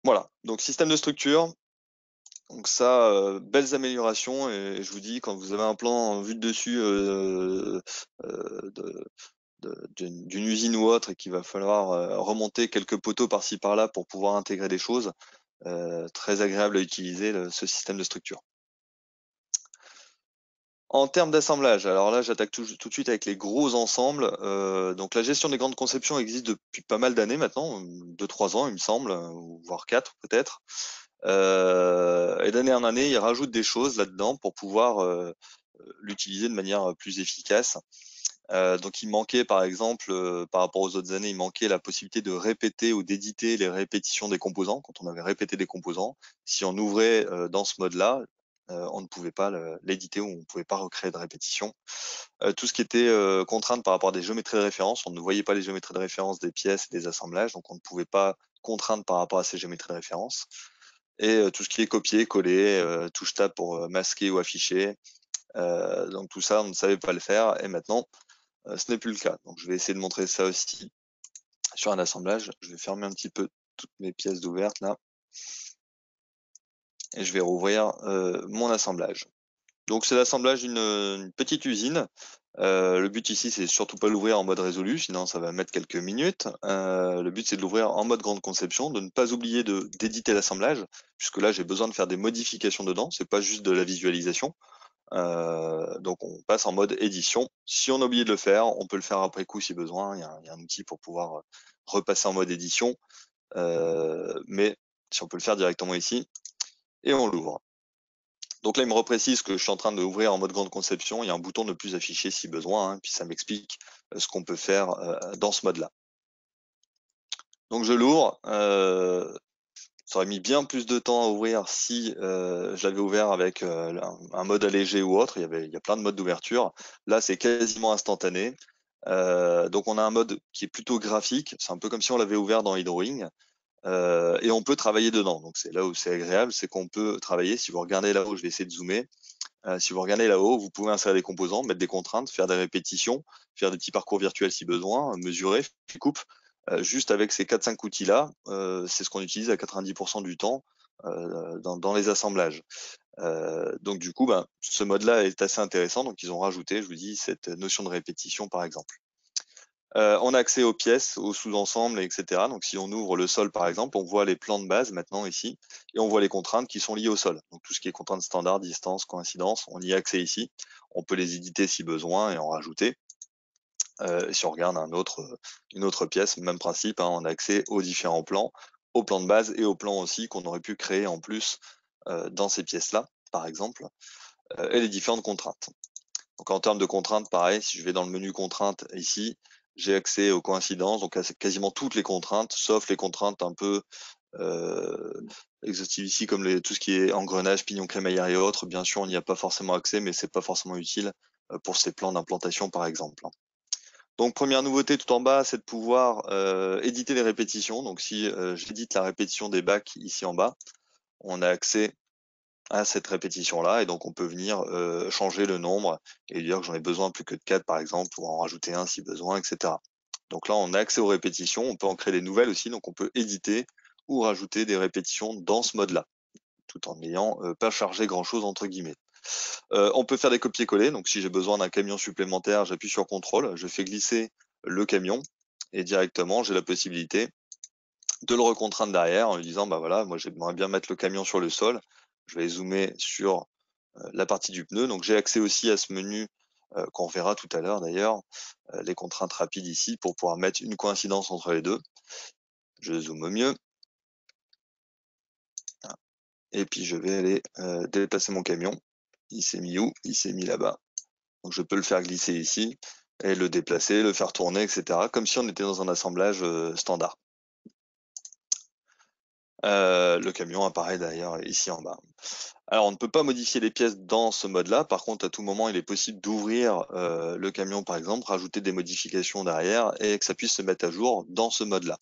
Voilà, donc système de structure. Donc ça, belles améliorations, et je vous dis, quand vous avez un plan vu de dessus d'une usine ou autre et qu'il va falloir remonter quelques poteaux par-ci par-là pour pouvoir intégrer des choses, très agréable à utiliser ce système de structure. En termes d'assemblage, alors là j'attaque tout de suite avec les gros ensembles. Donc la gestion des grandes conceptions existe depuis pas mal d'années maintenant, 2-3 ans il me semble, voire 4 peut-être. Et d'année en année, ils rajoutent des choses là-dedans pour pouvoir l'utiliser de manière plus efficace. Donc il manquait par exemple, par rapport aux autres années, il manquait la possibilité de répéter ou d'éditer les répétitions des composants. Quand on avait répété des composants, si on ouvrait dans ce mode-là, on ne pouvait pas l'éditer ou on ne pouvait pas recréer de répétition. Tout ce qui était contrainte par rapport à des géométries de référence, on ne voyait pas les géométries de référence des pièces et des assemblages, donc on ne pouvait pas contraindre par rapport à ces géométries de référence. Et tout ce qui est copier, coller, touche tab pour masquer ou afficher. Donc tout ça, on ne savait pas le faire et maintenant, ce n'est plus le cas. Donc je vais essayer de montrer ça aussi sur un assemblage. Je vais fermer un petit peu toutes mes pièces d'ouvertes là. Et je vais rouvrir mon assemblage. Donc c'est l'assemblage d'une petite usine. Le but ici, c'est surtout pas l'ouvrir en mode résolu, sinon ça va mettre quelques minutes. Le but, c'est de l'ouvrir en mode grande conception, de ne pas oublier d'éditer l'assemblage, puisque là, j'ai besoin de faire des modifications dedans, c'est pas juste de la visualisation. Donc on passe en mode édition. Si on a oublié de le faire, on peut le faire après coup si besoin. Il y a un outil pour pouvoir repasser en mode édition, mais si on peut le faire directement ici, et on l'ouvre. Donc là, il me reprécise que je suis en train d'ouvrir en mode grande conception. Il y a un bouton ne plus afficher si besoin, puis ça m'explique ce qu'on peut faire dans ce mode-là. Donc je l'ouvre. Ça aurait mis bien plus de temps à ouvrir si je l'avais ouvert avec un mode allégé ou autre. Il y a plein de modes d'ouverture. Là, c'est quasiment instantané. Donc on a un mode qui est plutôt graphique. C'est un peu comme si on l'avait ouvert dans eDrawing. Et on peut travailler dedans. Donc c'est là où c'est agréable, c'est qu'on peut travailler. Si vous regardez là où je vais essayer de zoomer, Si vous regardez là-haut, vous pouvez insérer des composants, mettre des contraintes, faire des répétitions, faire des petits parcours virtuels si besoin, mesurer, faire coupe. Juste avec ces 4-5 outils-là, c'est ce qu'on utilise à 90% du temps dans les assemblages. Donc du coup, ce mode-là est assez intéressant. Donc ils ont rajouté, je vous dis, cette notion de répétition par exemple. On a accès aux pièces, aux sous-ensembles, etc. Donc si on ouvre le sol par exemple, on voit les plans de base maintenant ici, et on voit les contraintes qui sont liées au sol. Donc tout ce qui est contraintes standard, distance, coïncidence, on y a accès ici. On peut les éditer si besoin et en rajouter. Si on regarde une autre pièce, même principe, hein, on a accès aux différents plans, aux plans de base et aux plans aussi qu'on aurait pu créer en plus dans ces pièces-là, par exemple, et les différentes contraintes. Donc en termes de contraintes, pareil, si je vais dans le menu contraintes ici, j'ai accès aux coïncidences, donc à quasiment toutes les contraintes, sauf les contraintes un peu exhaustives ici, comme tout ce qui est engrenage, pignon crémaillère et autres. Bien sûr, on n'y a pas forcément accès, mais c'est pas forcément utile pour ces plans d'implantation, par exemple. Donc première nouveauté tout en bas, c'est de pouvoir éditer les répétitions. Donc si j'édite la répétition des bacs ici en bas, on a accès à cette répétition-là, et donc on peut venir changer le nombre et dire que j'en ai besoin plus que de 4 par exemple, ou en rajouter un si besoin, etc. Donc là, on a accès aux répétitions, on peut en créer des nouvelles aussi, donc on peut éditer ou rajouter des répétitions dans ce mode-là, tout en n'ayant pas chargé grand-chose entre guillemets. On peut faire des copier-coller, donc si j'ai besoin d'un camion supplémentaire, j'appuie sur CTRL, je fais glisser le camion, et directement j'ai la possibilité de le recontraindre derrière en lui disant voilà, moi j'aimerais bien mettre le camion sur le sol, je vais zoomer sur la partie du pneu, donc j'ai accès aussi à ce menu qu'on verra tout à l'heure d'ailleurs, les contraintes rapides ici pour pouvoir mettre une coïncidence entre les deux. Je zoome au mieux. Et puis je vais aller déplacer mon camion. Il s'est mis où? Il s'est mis là-bas. Donc je peux le faire glisser ici et le déplacer, le faire tourner, etc. Comme si on était dans un assemblage standard. Le camion apparaît d'ailleurs ici en bas. Alors on ne peut pas modifier les pièces dans ce mode-là. Par contre, à tout moment, il est possible d'ouvrir le camion par exemple, rajouter des modifications derrière et que ça puisse se mettre à jour dans ce mode-là.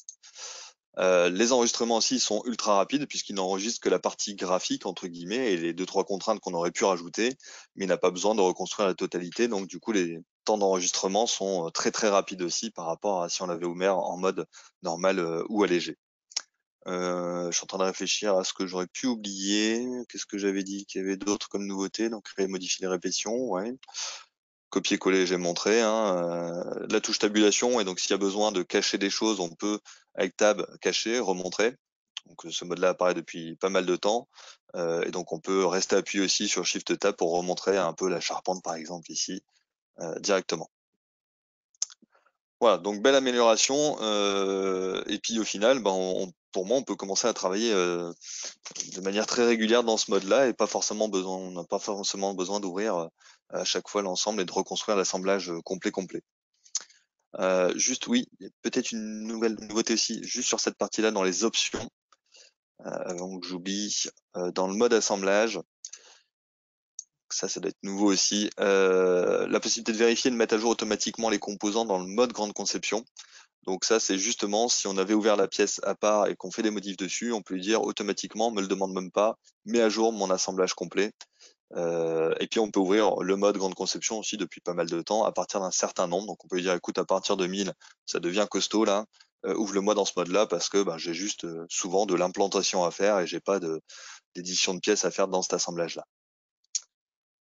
Les enregistrements aussi sont ultra rapides puisqu'il n'enregistre que la partie graphique entre guillemets et les 2-3 contraintes qu'on aurait pu rajouter, mais il n'a pas besoin de reconstruire la totalité. Donc du coup, les temps d'enregistrement sont très très rapides aussi par rapport à si on l'avait ouvert en mode normal ou allégé. Je suis en train de réfléchir à ce que j'aurais pu oublier. Qu'est-ce que j'avais dit qu'il y avait d'autres comme nouveautés? Donc créer, modifier les répétitions, ouais. Copier-coller, j'ai montré, hein. La touche tabulation, et donc s'il y a besoin de cacher des choses, on peut avec tab cacher, remontrer. Donc ce mode-là apparaît depuis pas mal de temps, et donc on peut rester appuyé aussi sur Shift Tab pour remontrer un peu la charpente par exemple ici directement. Voilà, donc belle amélioration, et puis au final, pour moi, on peut commencer à travailler de manière très régulière dans ce mode-là et on n'a pas forcément besoin d'ouvrir à chaque fois l'ensemble et de reconstruire l'assemblage complet. Juste oui, il y a peut-être une nouveauté aussi, juste sur cette partie-là dans les options, avant que j'oublie, dans le mode assemblage, ça doit être nouveau aussi, la possibilité de vérifier et de mettre à jour automatiquement les composants dans le mode grande conception. Donc ça, c'est justement si on avait ouvert la pièce à part et qu'on fait des modifs dessus, on peut lui dire automatiquement, me le demande même pas, mets à jour mon assemblage complet. Et puis on peut ouvrir le mode grande conception aussi depuis pas mal de temps à partir d'un certain nombre. Donc on peut lui dire écoute, à partir de 1000, ça devient costaud là, ouvre-le-moi dans ce mode-là parce que j'ai juste souvent de l'implantation à faire et j'ai pas d'édition de pièces à faire dans cet assemblage-là.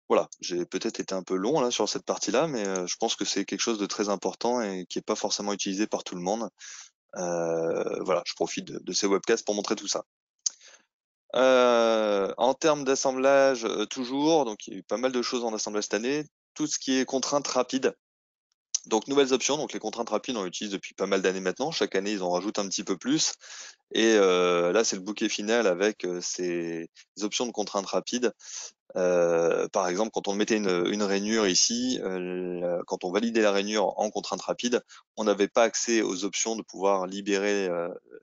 Voilà, j'ai peut-être été un peu long là sur cette partie-là, mais je pense que c'est quelque chose de très important et qui est pas forcément utilisé par tout le monde. Voilà, je profite de ces webcasts pour montrer tout ça. En termes d'assemblage, toujours, donc il y a eu pas mal de choses en assemblage cette année. Tout ce qui est contraintes rapides, donc nouvelles options, donc les contraintes rapides, on l'utilise depuis pas mal d'années maintenant. Chaque année, ils en rajoutent un petit peu plus. Et là, c'est le bouquet final avec ces options de contraintes rapides. Par exemple, quand on mettait une rainure ici, quand on validait la rainure en contrainte rapide, on n'avait pas accès aux options de pouvoir libérer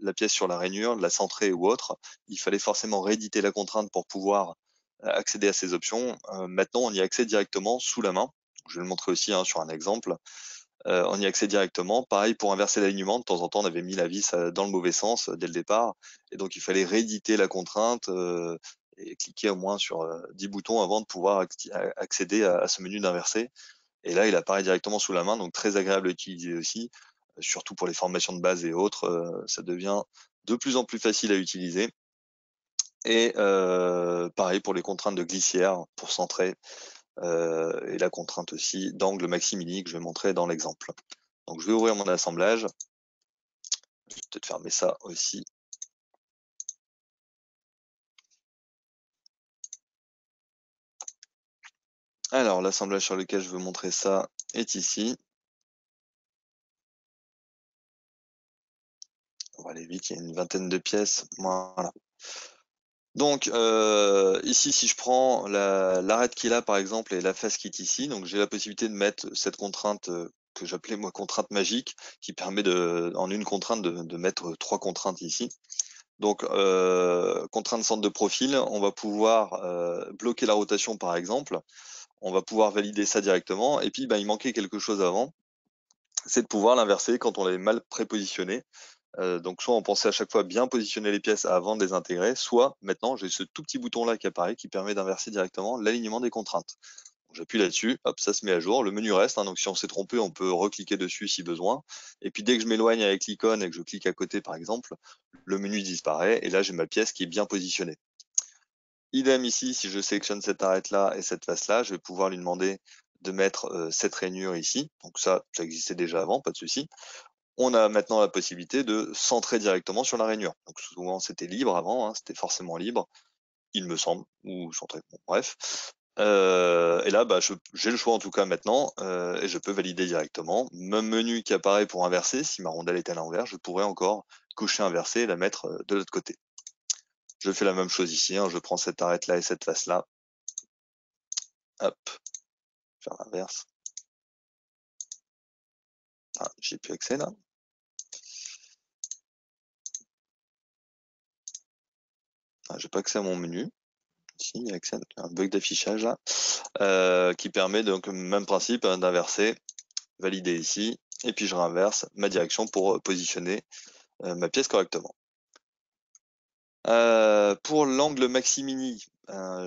la pièce sur la rainure, de la centrer ou autre. Il fallait forcément rééditer la contrainte pour pouvoir accéder à ces options. Maintenant, on y accède directement sous la main. Je vais le montrer aussi sur un exemple. On y accède directement. Pareil pour inverser l'alignement, de temps en temps on avait mis la vis dans le mauvais sens dès le départ, et donc il fallait rééditer la contrainte et cliquer au moins sur 10 boutons avant de pouvoir accéder à ce menu d'inverser. Et là, il apparaît directement sous la main, donc très agréable à utiliser aussi, surtout pour les formations de base et autres, ça devient de plus en plus facile à utiliser. Et pareil pour les contraintes de glissière pour centrer, et la contrainte aussi d'angle maxi-mini que je vais montrer dans l'exemple. Donc je vais ouvrir mon assemblage. Je vais peut-être fermer ça aussi. Alors l'assemblage sur lequel je veux montrer ça est ici. On va aller vite, il y a une vingtaine de pièces. Voilà. Donc ici, si je prends l'arête qu'il a par exemple et la face kit ici, donc j'ai la possibilité de mettre cette contrainte que j'appelais moi contrainte magique, qui permet en une contrainte de mettre 3 contraintes ici. Donc contrainte centre de profil, on va pouvoir bloquer la rotation par exemple, on va pouvoir valider ça directement, et puis il manquait quelque chose avant, c'est de pouvoir l'inverser quand on l'avait mal prépositionné. Donc soit on pensait à chaque fois bien positionner les pièces avant de les intégrer, soit maintenant j'ai ce tout petit bouton là qui apparaît qui permet d'inverser directement l'alignement des contraintes. J'appuie là-dessus, hop, ça se met à jour, le menu reste, donc si on s'est trompé, on peut recliquer dessus si besoin. Et puis dès que je m'éloigne avec l'icône et que je clique à côté par exemple, le menu disparaît et là j'ai ma pièce qui est bien positionnée. Idem ici, si je sélectionne cette arête là et cette face là, je vais pouvoir lui demander de mettre cette rainure ici. Donc ça existait déjà avant, pas de souci. On a maintenant la possibilité de centrer directement sur la rainure. Donc souvent c'était libre avant, c'était forcément libre, il me semble, ou centré, bon, bref. Et là, j'ai le choix en tout cas maintenant, et je peux valider directement. Même menu qui apparaît pour inverser, si ma rondelle est à l'envers, je pourrais encore cocher inverser et la mettre de l'autre côté. Je fais la même chose ici, je prends cette arête là et cette face là. Hop, faire l'inverse. Ah, j'ai plus accès là. Ah, j'ai pas accès à mon menu. Si, il y a accès, un bug d'affichage là, qui permet donc même principe d'inverser, valider ici, et puis je réinverse ma direction pour positionner ma pièce correctement. Pour l'angle maxi-mini,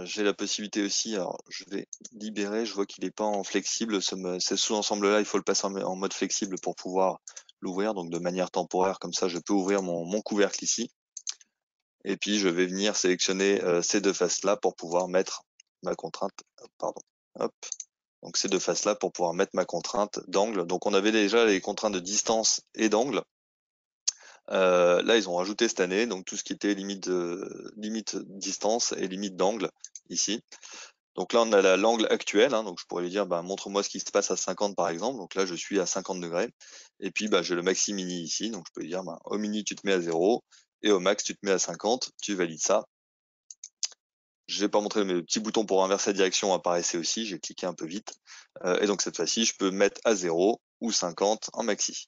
j'ai la possibilité aussi, alors je vais libérer, je vois qu'il n'est pas en flexible, ce sous-ensemble-là, il faut le passer en mode flexible pour pouvoir l'ouvrir, donc de manière temporaire, comme ça je peux ouvrir mon couvercle ici. Et puis je vais venir sélectionner ces deux faces-là pour pouvoir mettre ma contrainte, pardon, hop. Donc ces deux faces-là pour pouvoir mettre ma contrainte d'angle. Donc on avait déjà les contraintes de distance et d'angle. Là, ils ont rajouté cette année, donc tout ce qui était limite distance et limite d'angle ici. Donc là, on a l'angle actuel, donc je pourrais lui dire, montre-moi ce qui se passe à 50 par exemple. Donc là, je suis à 50 degrés. Et puis, j'ai le maxi mini ici, donc je peux lui dire, au mini, tu te mets à 0, et au max, tu te mets à 50, tu valides ça. Je vais pas montrer, mais le petit bouton pour inverser la direction apparaissait aussi, j'ai cliqué un peu vite. Et donc cette fois-ci, je peux mettre à 0 ou 50 en maxi.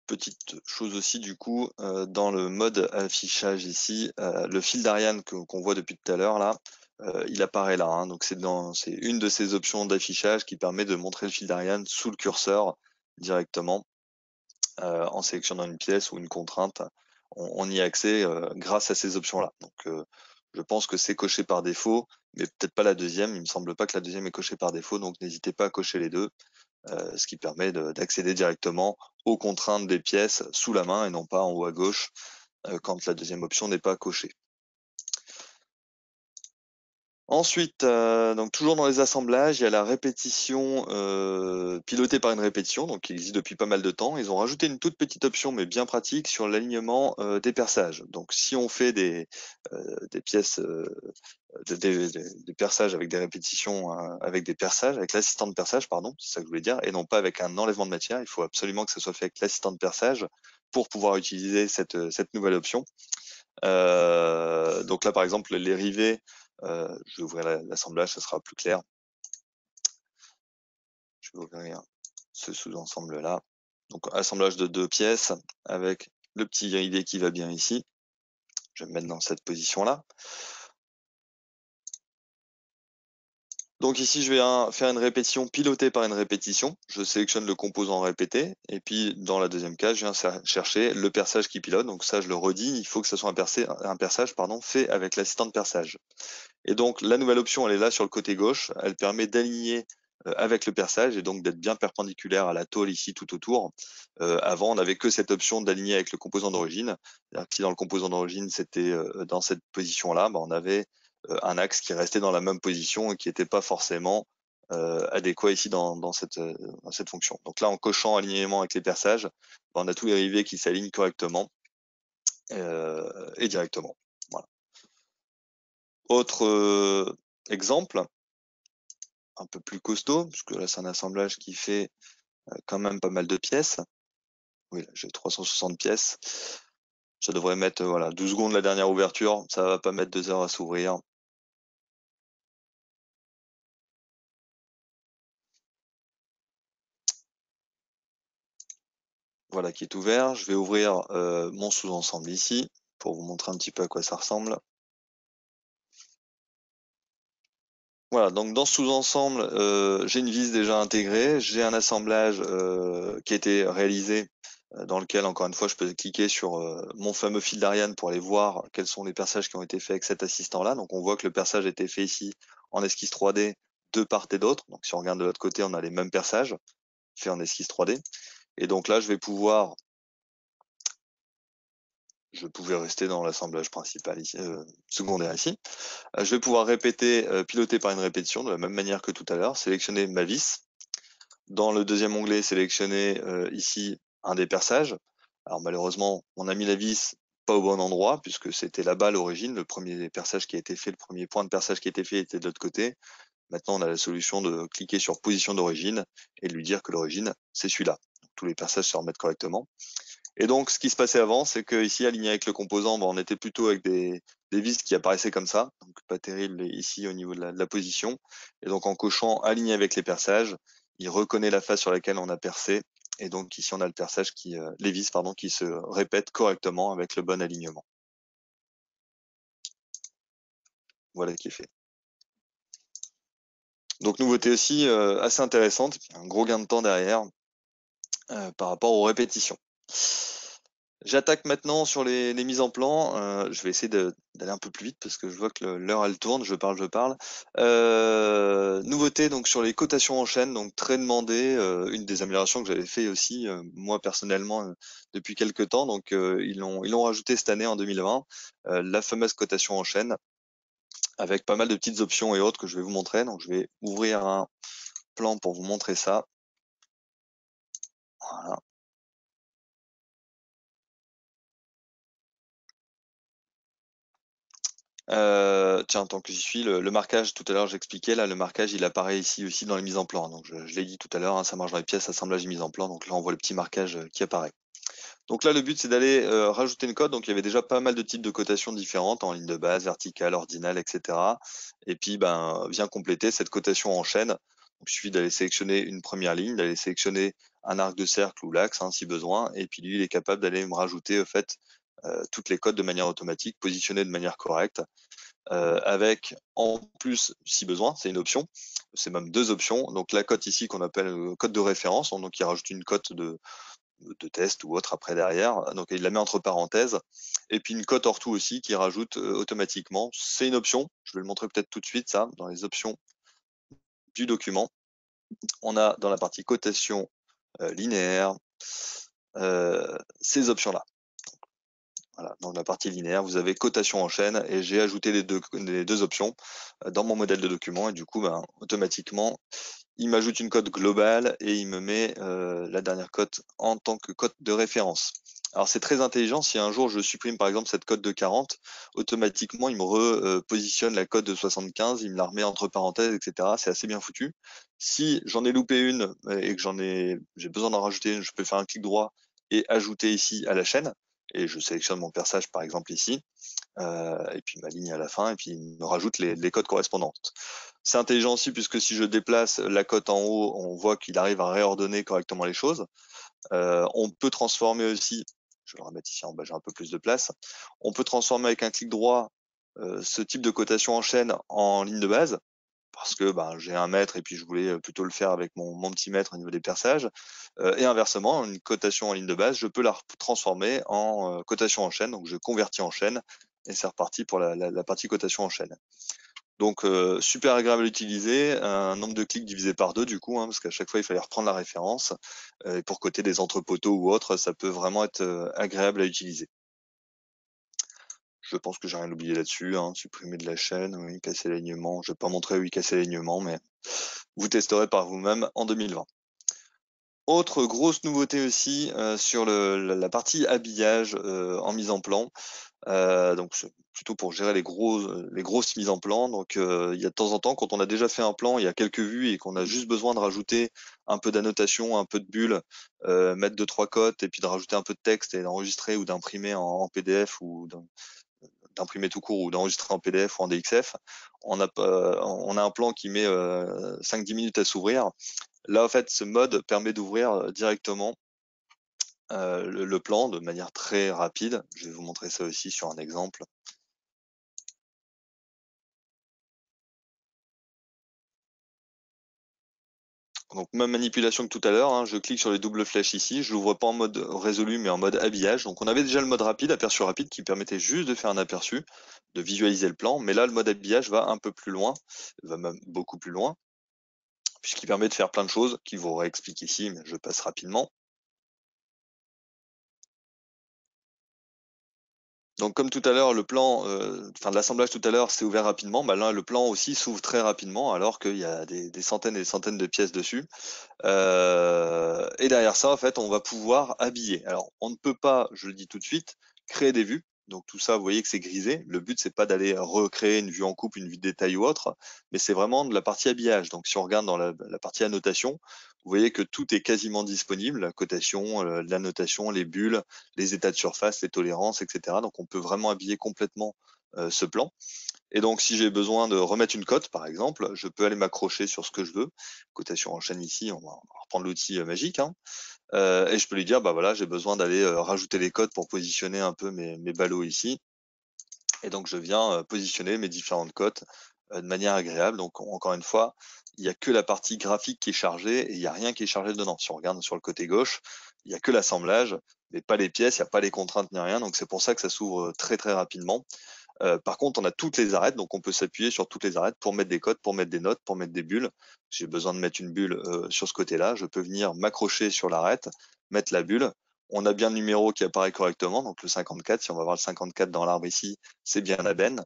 Petite chose aussi du coup, dans le mode affichage ici, le fil d'Ariane qu'on voit depuis tout à l'heure là, il apparaît là, donc c'est une de ces options d'affichage qui permet de montrer le fil d'Ariane sous le curseur directement, en sélectionnant une pièce ou une contrainte. On y a accès grâce à ces options-là. Donc je pense que c'est coché par défaut, mais peut-être pas la deuxième. Il me semble pas que la deuxième est cochée par défaut, donc n'hésitez pas à cocher les deux. Ce qui permet d'accéder directement aux contraintes des pièces sous la main et non pas en haut à gauche quand la deuxième option n'est pas cochée. Ensuite, donc toujours dans les assemblages, il y a la répétition pilotée par une répétition, donc qui existe depuis pas mal de temps. Ils ont rajouté une toute petite option, mais bien pratique, sur l'alignement des perçages. Donc si on fait des pièces, des perçages avec des répétitions, avec des perçages, avec l'assistant de perçage, pardon, c'est ça que je voulais dire, et non pas avec un enlèvement de matière, il faut absolument que ça soit fait avec l'assistant de perçage pour pouvoir utiliser cette nouvelle option. Donc là, par exemple, les rivets, je vais ouvrir l'assemblage, ça sera plus clair. Je vais ouvrir ce sous-ensemble-là. Donc, assemblage de 2 pièces avec le petit rivet qui va bien ici. Je vais me mettre dans cette position-là. Donc ici, je vais faire une répétition pilotée par une répétition. Je sélectionne le composant répété. Et puis, dans la deuxième case, je viens chercher le perçage qui pilote. Donc ça, je le redis, il faut que ce soit un perçage fait avec l'assistant de perçage. Et donc, la nouvelle option, elle est là sur le côté gauche. Elle permet d'aligner avec le perçage et donc d'être bien perpendiculaire à la tôle ici tout autour. Avant, on n'avait que cette option d'aligner avec le composant d'origine. Si dans le composant d'origine, c'était dans cette position-là, on avait un axe qui restait dans la même position et qui n'était pas forcément adéquat ici dans cette fonction. Donc là, en cochant alignement avec les perçages, on a tous les rivets qui s'alignent correctement et directement. Voilà. Autre exemple, un peu plus costaud, puisque là c'est un assemblage qui fait quand même pas mal de pièces. Oui, là j'ai 360 pièces. Ça devrait mettre 12 secondes la dernière ouverture, ça va pas mettre 2 heures à s'ouvrir. Voilà qui est ouvert. Je vais ouvrir mon sous-ensemble ici pour vous montrer un petit peu à quoi ça ressemble. Voilà, donc dans ce sous-ensemble, j'ai une vis déjà intégrée, j'ai un assemblage qui a été réalisé dans lequel, encore une fois, je peux cliquer sur mon fameux fil d'Ariane pour aller voir quels sont les perçages qui ont été faits avec cet assistant-là. Donc on voit que le perçage a été fait ici en esquisse 3D de part et d'autre. Donc si on regarde de l'autre côté, on a les mêmes perçages faits en esquisse 3D. Et donc là, je pouvais rester dans l'assemblage principal ici, secondaire ici. Je vais pouvoir répéter, piloter par une répétition de la même manière que tout à l'heure, sélectionner ma vis. Dans le deuxième onglet, sélectionner ici un des perçages. Alors malheureusement, on a mis la vis pas au bon endroit puisque c'était là-bas à l'origine. Le premier perçage qui a été fait, le premier point de perçage qui a été fait était de l'autre côté. Maintenant, on a la solution de cliquer sur position d'origine et de lui dire que l'origine, c'est celui-là. Tous les perçages se remettent correctement. Et donc, ce qui se passait avant, c'est que ici, aligné avec le composant, on était plutôt avec des vis qui apparaissaient comme ça, donc pas terrible ici au niveau de la position. Et donc, en cochant aligné avec les perçages, il reconnaît la face sur laquelle on a percé. Et donc, ici, on a le perçage les vis, qui se répètent correctement avec le bon alignement. Voilà qui est fait. Donc, nouveauté aussi assez intéressante, un gros gain de temps derrière par rapport aux répétitions. J'attaque maintenant sur les mises en plan. Je vais essayer d'aller un peu plus vite parce que je vois que l'heure elle tourne, je parle. Nouveauté donc sur les cotations en chaîne, donc très demandé, une des améliorations que j'avais fait aussi moi personnellement depuis quelques temps. Donc ils l'ont rajouté cette année en 2020, la fameuse cotation en chaîne avec pas mal de petites options et autres que je vais vous montrer. Donc je vais ouvrir un plan pour vous montrer ça. Voilà. Tiens, tant que j'y suis, le marquage, tout à l'heure j'expliquais, là le marquage il apparaît ici aussi dans les mises en plan. Donc je l'ai dit tout à l'heure, ça marche dans les pièces, assemblage et mise en plan. Donc là on voit le petit marquage qui apparaît. Donc là le but c'est d'aller rajouter une cote. Donc il y avait déjà pas mal de types de cotations différentes en ligne de base, verticale, ordinale, etc. Et puis vient compléter cette cotation en chaîne. Donc il suffit d'aller sélectionner une première ligne, d'aller sélectionner un arc de cercle ou l'axe si besoin. Et puis lui il est capable d'aller me rajouter toutes les cotes de manière automatique, positionnées de manière correcte. Avec en plus, si besoin, c'est une option, c'est même 2 options. Donc la cote ici qu'on appelle cote de référence, donc il rajoute une cote de test ou autre après derrière, donc il la met entre parenthèses. Et puis une cote hors tout aussi qui rajoute automatiquement. C'est une option, je vais le montrer peut-être tout de suite ça, dans les options du document. On a dans la partie cotation linéaire ces options-là. Voilà, dans la partie linéaire, vous avez cotation en chaîne et j'ai ajouté les deux options dans mon modèle de document et du coup, automatiquement, il m'ajoute une cote globale et il me met la dernière cote en tant que cote de référence. Alors c'est très intelligent, si un jour je supprime par exemple cette cote de 40, automatiquement il me repositionne la cote de 75, il me la remet entre parenthèses, etc. C'est assez bien foutu. Si j'en ai loupé une et que j'ai besoin d'en rajouter une, je peux faire un clic droit et ajouter ici à la chaîne et je sélectionne mon perçage par exemple ici, et puis ma ligne à la fin, et puis il me rajoute les cotes correspondantes. C'est intelligent aussi puisque si je déplace la cote en haut, on voit qu'il arrive à réordonner correctement les choses. On peut transformer aussi, je vais le remettre ici en bas, j'ai un peu plus de place, on peut transformer avec un clic droit ce type de cotation en chaîne en ligne de base. parce que j'ai 1 mètre et puis je voulais plutôt le faire avec mon petit mètre au niveau des perçages. Et inversement, une cotation en ligne de base, je peux la transformer en cotation en chaîne. Donc je convertis en chaîne et c'est reparti pour la partie cotation en chaîne. Donc super agréable à utiliser, un nombre de clics divisé par 2 du coup, parce qu'à chaque fois il fallait reprendre la référence. Et pour coter des entrepôts ou autres, ça peut vraiment être agréable à utiliser. Je pense que j'ai rien oublié là-dessus, supprimer de la chaîne, oui, casser l'alignement. Je vais pas montrer oui casser l'alignement, mais vous testerez par vous-même en 2020. Autre grosse nouveauté aussi sur la partie habillage en mise en plan. Donc c'est plutôt pour gérer les grosses mises en plan. Donc il y a de temps en temps, quand on a déjà fait un plan, il y a quelques vues et qu'on a juste besoin de rajouter un peu d'annotation, un peu de bulles, mettre 2-3 cotes et puis de rajouter un peu de texte et d'enregistrer ou d'imprimer en PDF ou d'imprimer tout court ou d'enregistrer en PDF ou en DXF. On a un plan qui met 5-10 minutes à s'ouvrir. Là, en fait, ce mode permet d'ouvrir directement le plan de manière très rapide. Je vais vous montrer ça aussi sur un exemple. Donc même manipulation que tout à l'heure, je clique sur les doubles flèches ici, je l'ouvre pas en mode résolu mais en mode habillage. Donc on avait déjà le mode rapide, aperçu rapide, qui permettait juste de faire un aperçu, de visualiser le plan, mais là le mode habillage va un peu plus loin, va même beaucoup plus loin, puisqu'il permet de faire plein de choses, qui vous réexplique ici, mais je passe rapidement. Donc comme tout à l'heure, le plan, de l'assemblage tout à l'heure s'est ouvert rapidement, là le plan aussi s'ouvre très rapidement alors qu'il y a des centaines et des centaines de pièces dessus. Et derrière ça, en fait, on va pouvoir habiller. Alors, on ne peut pas, je le dis tout de suite, créer des vues. Donc tout ça, vous voyez que c'est grisé. Le but, c'est pas d'aller recréer une vue en coupe, une vue de détail ou autre, mais c'est vraiment de la partie habillage. Donc si on regarde dans la partie annotation, vous voyez que tout est quasiment disponible, la cotation, l'annotation, les bulles, les états de surface, les tolérances, etc. Donc on peut vraiment habiller complètement ce plan. Et donc, si j'ai besoin de remettre une cote, par exemple, je peux aller m'accrocher sur ce que je veux. Cotation en chaîne ici, on va reprendre l'outil magique, et je peux lui dire, voilà, j'ai besoin d'aller rajouter les cotes pour positionner un peu mes ballots ici. Et donc, je viens positionner mes différentes cotes de manière agréable. Donc, encore une fois, il n'y a que la partie graphique qui est chargée et il n'y a rien qui est chargé dedans. Si on regarde sur le côté gauche, il n'y a que l'assemblage, mais pas les pièces, il n'y a pas les contraintes ni rien. Donc, c'est pour ça que ça s'ouvre très, très rapidement. Par contre, on a toutes les arêtes, donc on peut s'appuyer sur toutes les arêtes pour mettre des cotes, pour mettre des notes, pour mettre des bulles. J'ai besoin de mettre une bulle sur ce côté-là, je peux venir m'accrocher sur l'arête, mettre la bulle. On a bien le numéro qui apparaît correctement, donc le 54. Si on va voir le 54 dans l'arbre ici, c'est bien la benne,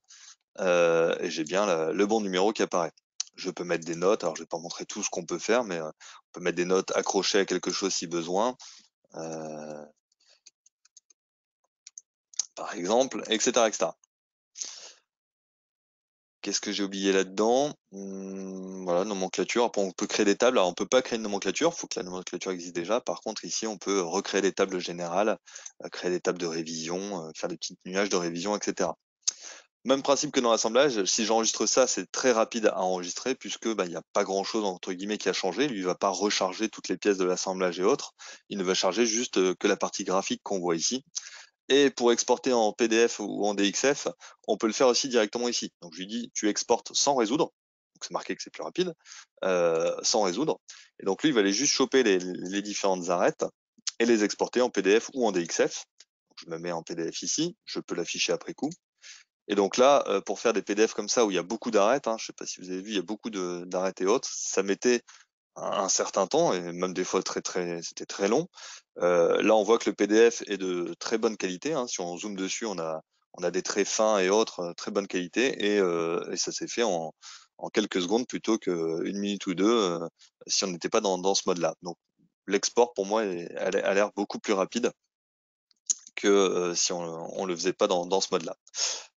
et j'ai bien le bon numéro qui apparaît. Je peux mettre des notes, alors je vais pas montrer tout ce qu'on peut faire, mais on peut mettre des notes accrochées à quelque chose si besoin, par exemple, etc., etc. Qu'est-ce que j'ai oublié là-dedans? Voilà, nomenclature. Après, on peut créer des tables. Alors, on peut pas créer une nomenclature, il faut que la nomenclature existe déjà. Par contre, ici, on peut recréer des tables générales, créer des tables de révision, faire des petits nuages de révision, etc. Même principe que dans l'assemblage, si j'enregistre ça, c'est très rapide à enregistrer puisque il n'y a pas grand-chose entre guillemets qui a changé. Lui, il va pas recharger toutes les pièces de l'assemblage et autres. Il ne va charger juste que la partie graphique qu'on voit ici. Et pour exporter en PDF ou en DXF, on peut le faire aussi directement ici. Donc je lui dis, tu exportes sans résoudre. Donc c'est marqué que c'est plus rapide, sans résoudre. Et donc lui, il va aller juste choper les différentes arêtes et les exporter en PDF ou en DXF. Donc, je me mets en PDF ici, je peux l'afficher après coup. Et donc là, pour faire des PDF comme ça où il y a beaucoup d'arêtes, je ne sais pas si vous avez vu, il y a beaucoup d'arêtes et autres, ça mettait un certain temps et même des fois c'était très long. Là, on voit que le PDF est de très bonne qualité. Si on zoome dessus, on a des traits fins et autres, très bonne qualité, et ça s'est fait en quelques secondes plutôt qu'une minute ou deux si on n'était pas dans ce mode-là. Donc l'export pour moi a l'air beaucoup plus rapide que si on le faisait pas dans ce mode-là.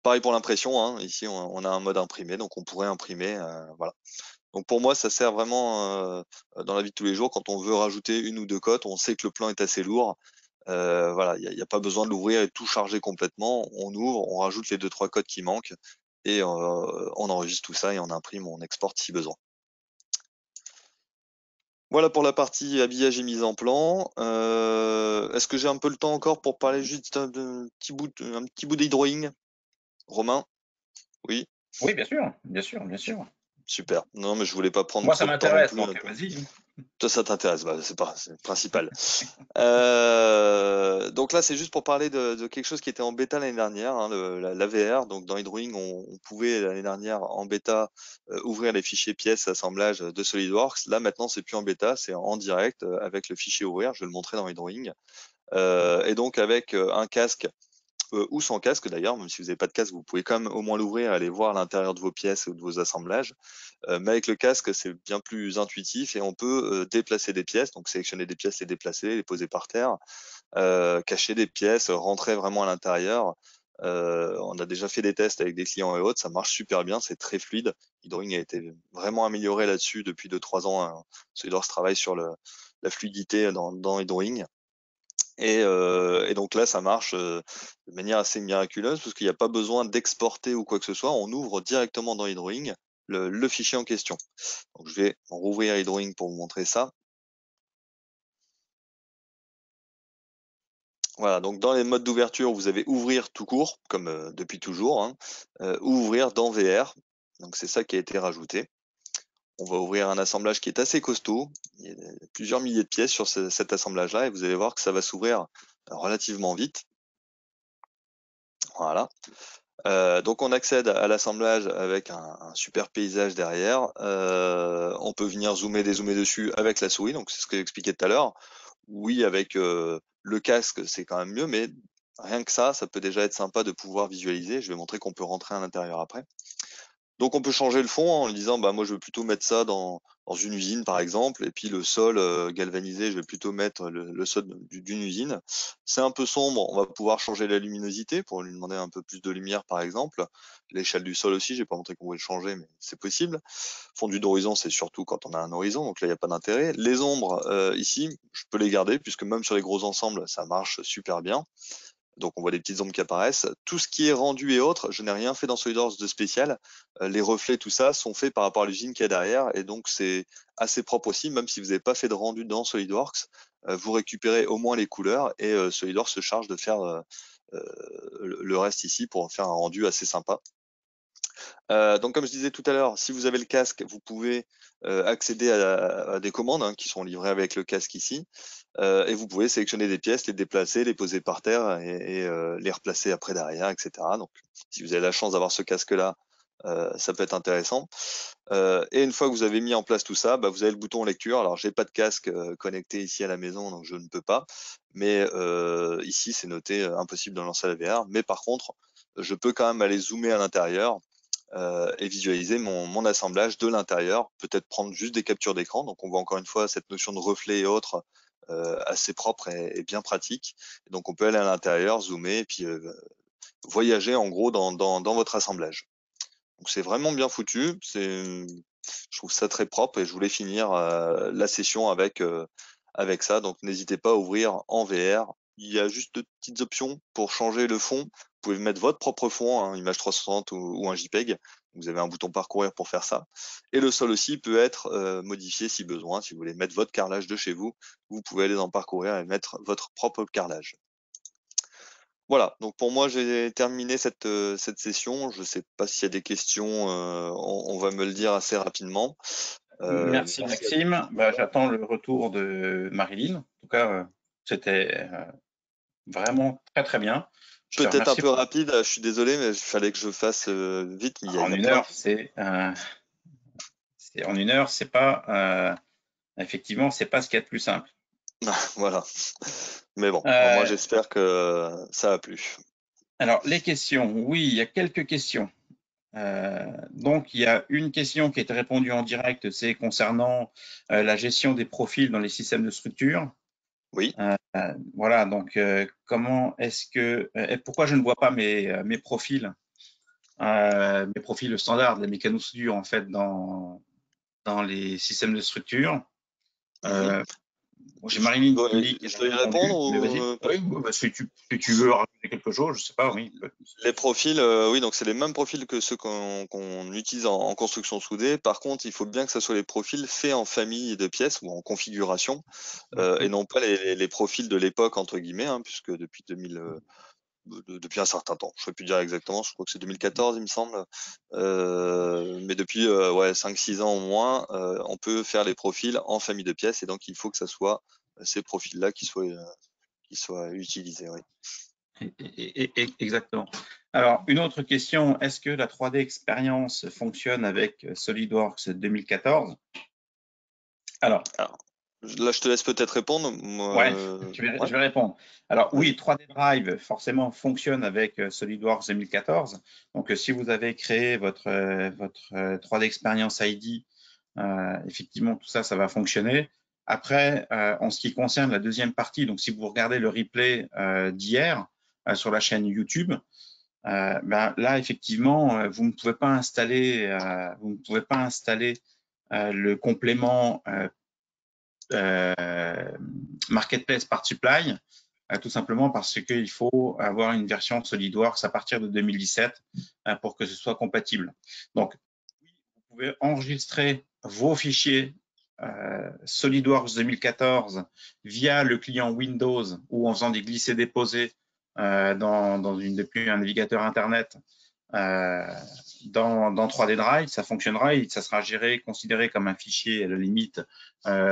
Pareil pour l'impression, ici on a un mode imprimé, donc on pourrait imprimer, voilà. Donc pour moi, ça sert vraiment dans la vie de tous les jours. Quand on veut rajouter une ou deux cotes, on sait que le plan est assez lourd. Voilà, il y a pas besoin de l'ouvrir et de tout charger complètement. On ouvre, on rajoute les 2-3 cotes qui manquent et on enregistre tout ça et on imprime, on exporte si besoin. Voilà pour la partie habillage et mise en plan. Est-ce que j'ai un peu le temps encore pour parler juste un petit bout d'e-drawing? Romain? Oui? Oui, bien sûr, bien sûr, bien sûr. super. Non, mais je voulais pas prendre Moi, ça trop de temps non m'intéresse, plus. donc vas-y, hein. Toi, ça t'intéresse, bah, c'est le principal. Donc là, c'est juste pour parler de quelque chose qui était en bêta l'année dernière, hein, la VR. Donc dans Hydrowing, on pouvait l'année dernière en bêta ouvrir les fichiers pièces assemblage de SolidWorks. Là, maintenant, c'est plus en bêta, c'est en direct avec le fichier ouvrir. Je vais le montrer dans Hydrowing. Et donc avec un casque ou sans casque d'ailleurs, même si vous n'avez pas de casque, vous pouvez quand même au moins l'ouvrir et aller voir l'intérieur de vos pièces ou de vos assemblages. Mais avec le casque, c'est bien plus intuitif et on peut déplacer des pièces, donc sélectionner des pièces, les déplacer, les poser par terre, cacher des pièces, rentrer vraiment à l'intérieur. On a déjà fait des tests avec des clients et autres, ça marche super bien, c'est très fluide. Hydrowing a été vraiment amélioré là-dessus depuis 2-3 ans. Hein. SolidWorks travaille sur la fluidité dans Hydrowing. Et donc là, ça marche de manière assez miraculeuse parce qu'il n'y a pas besoin d'exporter ou quoi que ce soit. On ouvre directement dans Hydrowing le fichier en question. Donc je vais rouvrir Hydrowing pour vous montrer ça. Voilà, donc dans les modes d'ouverture, vous avez ouvrir tout court, comme depuis toujours, hein, ou ouvrir dans VR. Donc c'est ça qui a été rajouté. On va ouvrir un assemblage qui est assez costaud. Il y a plusieurs milliers de pièces sur cet assemblage-là et vous allez voir que ça va s'ouvrir relativement vite. Voilà. Donc on accède à l'assemblage avec un super paysage derrière. On peut venir zoomer, dézoomer dessus avec la souris, donc c'est ce que j'expliquais tout à l'heure. Oui, avec le casque, c'est quand même mieux, mais rien que ça peut déjà être sympa de pouvoir visualiser. Je vais montrer qu'on peut rentrer à l'intérieur après. Donc on peut changer le fond en disant bah moi je veux plutôt mettre ça dans une usine par exemple, et puis le sol galvanisé, je vais plutôt mettre le sol d'une usine. C'est un peu sombre, on va pouvoir changer la luminosité pour lui demander un peu plus de lumière par exemple. L'échelle du sol aussi, j'ai pas montré qu'on pouvait le changer, mais c'est possible. Fondu d'horizon, c'est surtout quand on a un horizon, donc là il n'y a pas d'intérêt. Les ombres ici, je peux les garder puisque même sur les gros ensembles, ça marche super bien. Donc on voit des petites ombres qui apparaissent. Tout ce qui est rendu et autres, je n'ai rien fait dans SolidWorks de spécial. Les reflets, tout ça, sont faits par rapport à l'usine qu'il y a derrière, et donc c'est assez propre aussi, même si vous n'avez pas fait de rendu dans SolidWorks, vous récupérez au moins les couleurs, et SolidWorks se charge de faire le reste ici pour faire un rendu assez sympa. Donc comme je disais tout à l'heure, si vous avez le casque, vous pouvez accéder à des commandes hein, qui sont livrées avec le casque ici. Et vous pouvez sélectionner des pièces, les déplacer, les poser par terre et les replacer après derrière, etc. Donc, si vous avez la chance d'avoir ce casque-là, ça peut être intéressant. Et une fois que vous avez mis en place tout ça, bah, vous avez le bouton lecture. Alors, j'ai pas de casque connecté ici à la maison, donc je ne peux pas. Mais ici, c'est noté impossible de lancer la VR. Mais par contre, je peux quand même aller zoomer à l'intérieur et visualiser mon assemblage de l'intérieur. Peut-être prendre juste des captures d'écran. Donc, on voit encore une fois cette notion de reflet et autres assez propre et bien pratique. Et donc on peut aller à l'intérieur, zoomer et puis voyager en gros dans votre assemblage. Donc c'est vraiment bien foutu. Je trouve ça très propre et je voulais finir la session avec ça. Donc n'hésitez pas à ouvrir en VR. Il y a juste de petites options pour changer le fond. Vous pouvez mettre votre propre fond, hein, image 360 ou un JPEG. Vous avez un bouton parcourir pour faire ça. Et le sol aussi peut être modifié si besoin. Si vous voulez mettre votre carrelage de chez vous, vous pouvez aller dans parcourir et mettre votre propre carrelage. Voilà, donc pour moi j'ai terminé cette session. Je ne sais pas s'il y a des questions, on va me le dire assez rapidement. Merci Maxime. Bah, j'attends le retour de Marilyn. En tout cas, c'était vraiment très très bien. Je te Peut-être un remercie. peu rapide, je suis désolé, mais il fallait que je fasse vite, mais il En y a une plein de... heure, en une heure, c'est pas effectivement, c'est pas ce qu'il y a de plus simple. Voilà. Mais bon, au moins Euh, j'espère que ça a plu. alors les questions, oui, il y a quelques questions. Donc il y a une question qui a été répondue en direct, c'est concernant la gestion des profils dans les systèmes de structure. Oui. Voilà, donc comment est-ce que pourquoi je ne vois pas mes profils standards de la mécanosoudure en fait dans les systèmes de structure. Mhm. J'ai Marilyn qui me dit qu'elle Je a dois y répondre répondu, mais vas-y. ou pas? Oui, bah, si tu veux rajouter quelque chose, je sais pas, oui. Les profils, oui, donc c'est les mêmes profils que ceux qu'on utilise en construction soudée. Par contre, il faut bien que ce soit les profils faits en famille de pièces ou en configuration, et non pas les profils de l'époque, entre guillemets, hein, puisque depuis depuis un certain temps. Je ne saurais plus dire exactement, je crois que c'est 2014, il me semble. Mais depuis ouais, 5-6 ans au moins, on peut faire les profils en famille de pièces et donc il faut que ça soit ces profils-là qui soient utilisés. Oui. Exactement. Alors, une autre question, est-ce que la 3D expérience fonctionne avec SolidWorks 2014? Alors, là, je te laisse peut-être répondre. ouais, Ouais. je vais répondre. Alors oui, Vas-y. 3D Drive forcément fonctionne avec SolidWorks 2014. Donc si vous avez créé votre 3D Experience ID, effectivement tout ça, ça va fonctionner. Après, en ce qui concerne la deuxième partie, donc si vous regardez le replay d'hier sur la chaîne YouTube, ben, là effectivement, vous ne pouvez pas installer, le complément Marketplace Part Supply, tout simplement parce qu'il faut avoir une version SolidWorks à partir de 2017 pour que ce soit compatible. Donc, vous pouvez enregistrer vos fichiers SolidWorks 2014 via le client Windows ou en faisant des glisser-déposer depuis un navigateur Internet dans 3D Drive, ça fonctionnera et ça sera considéré comme un fichier à la limite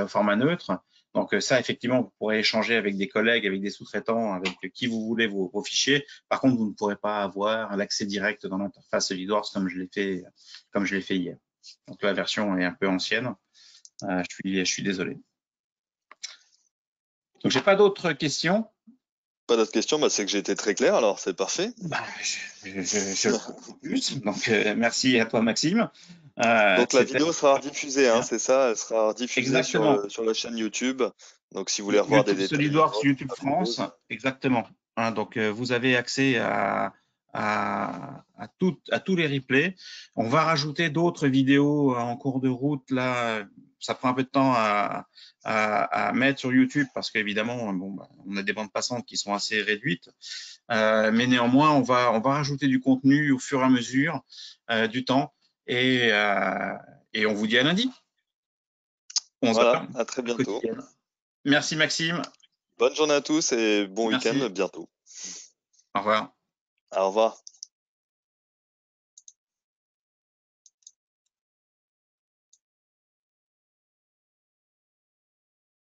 format neutre. Donc ça, effectivement, vous pourrez échanger avec des collègues, avec des sous-traitants, avec qui vous voulez vos fichiers. Par contre, vous ne pourrez pas avoir l'accès direct dans l'interface SolidWorks comme je l'ai fait hier. Donc la version est un peu ancienne. Je suis désolé. Donc j'ai pas d'autres questions. Pas d'autres questions, bah, c'est que j'ai été très clair, alors c'est parfait. Bah, je plus. Donc merci à toi, Maxime. Donc la vidéo sera diffusée, hein, c'est ça, elle sera diffusée Exactement. sur la chaîne YouTube. Donc si vous voulez revoir des YouTube, détails, SolidWorks, YouTube la France, vidéo, exactement. Hein, donc, vous avez accès à tous les replays. On va rajouter d'autres vidéos en cours de route. Là, ça prend un peu de temps à mettre sur YouTube parce qu'évidemment, bon, bah, on a des bandes passantes qui sont assez réduites. Mais néanmoins, on va rajouter du contenu au fur et à mesure du temps. Et on vous dit à lundi. 11 voilà, heures à très bientôt. quotidienne. Merci Maxime. Bonne journée à tous et bon week-end Merci. bientôt. Au revoir. Au revoir.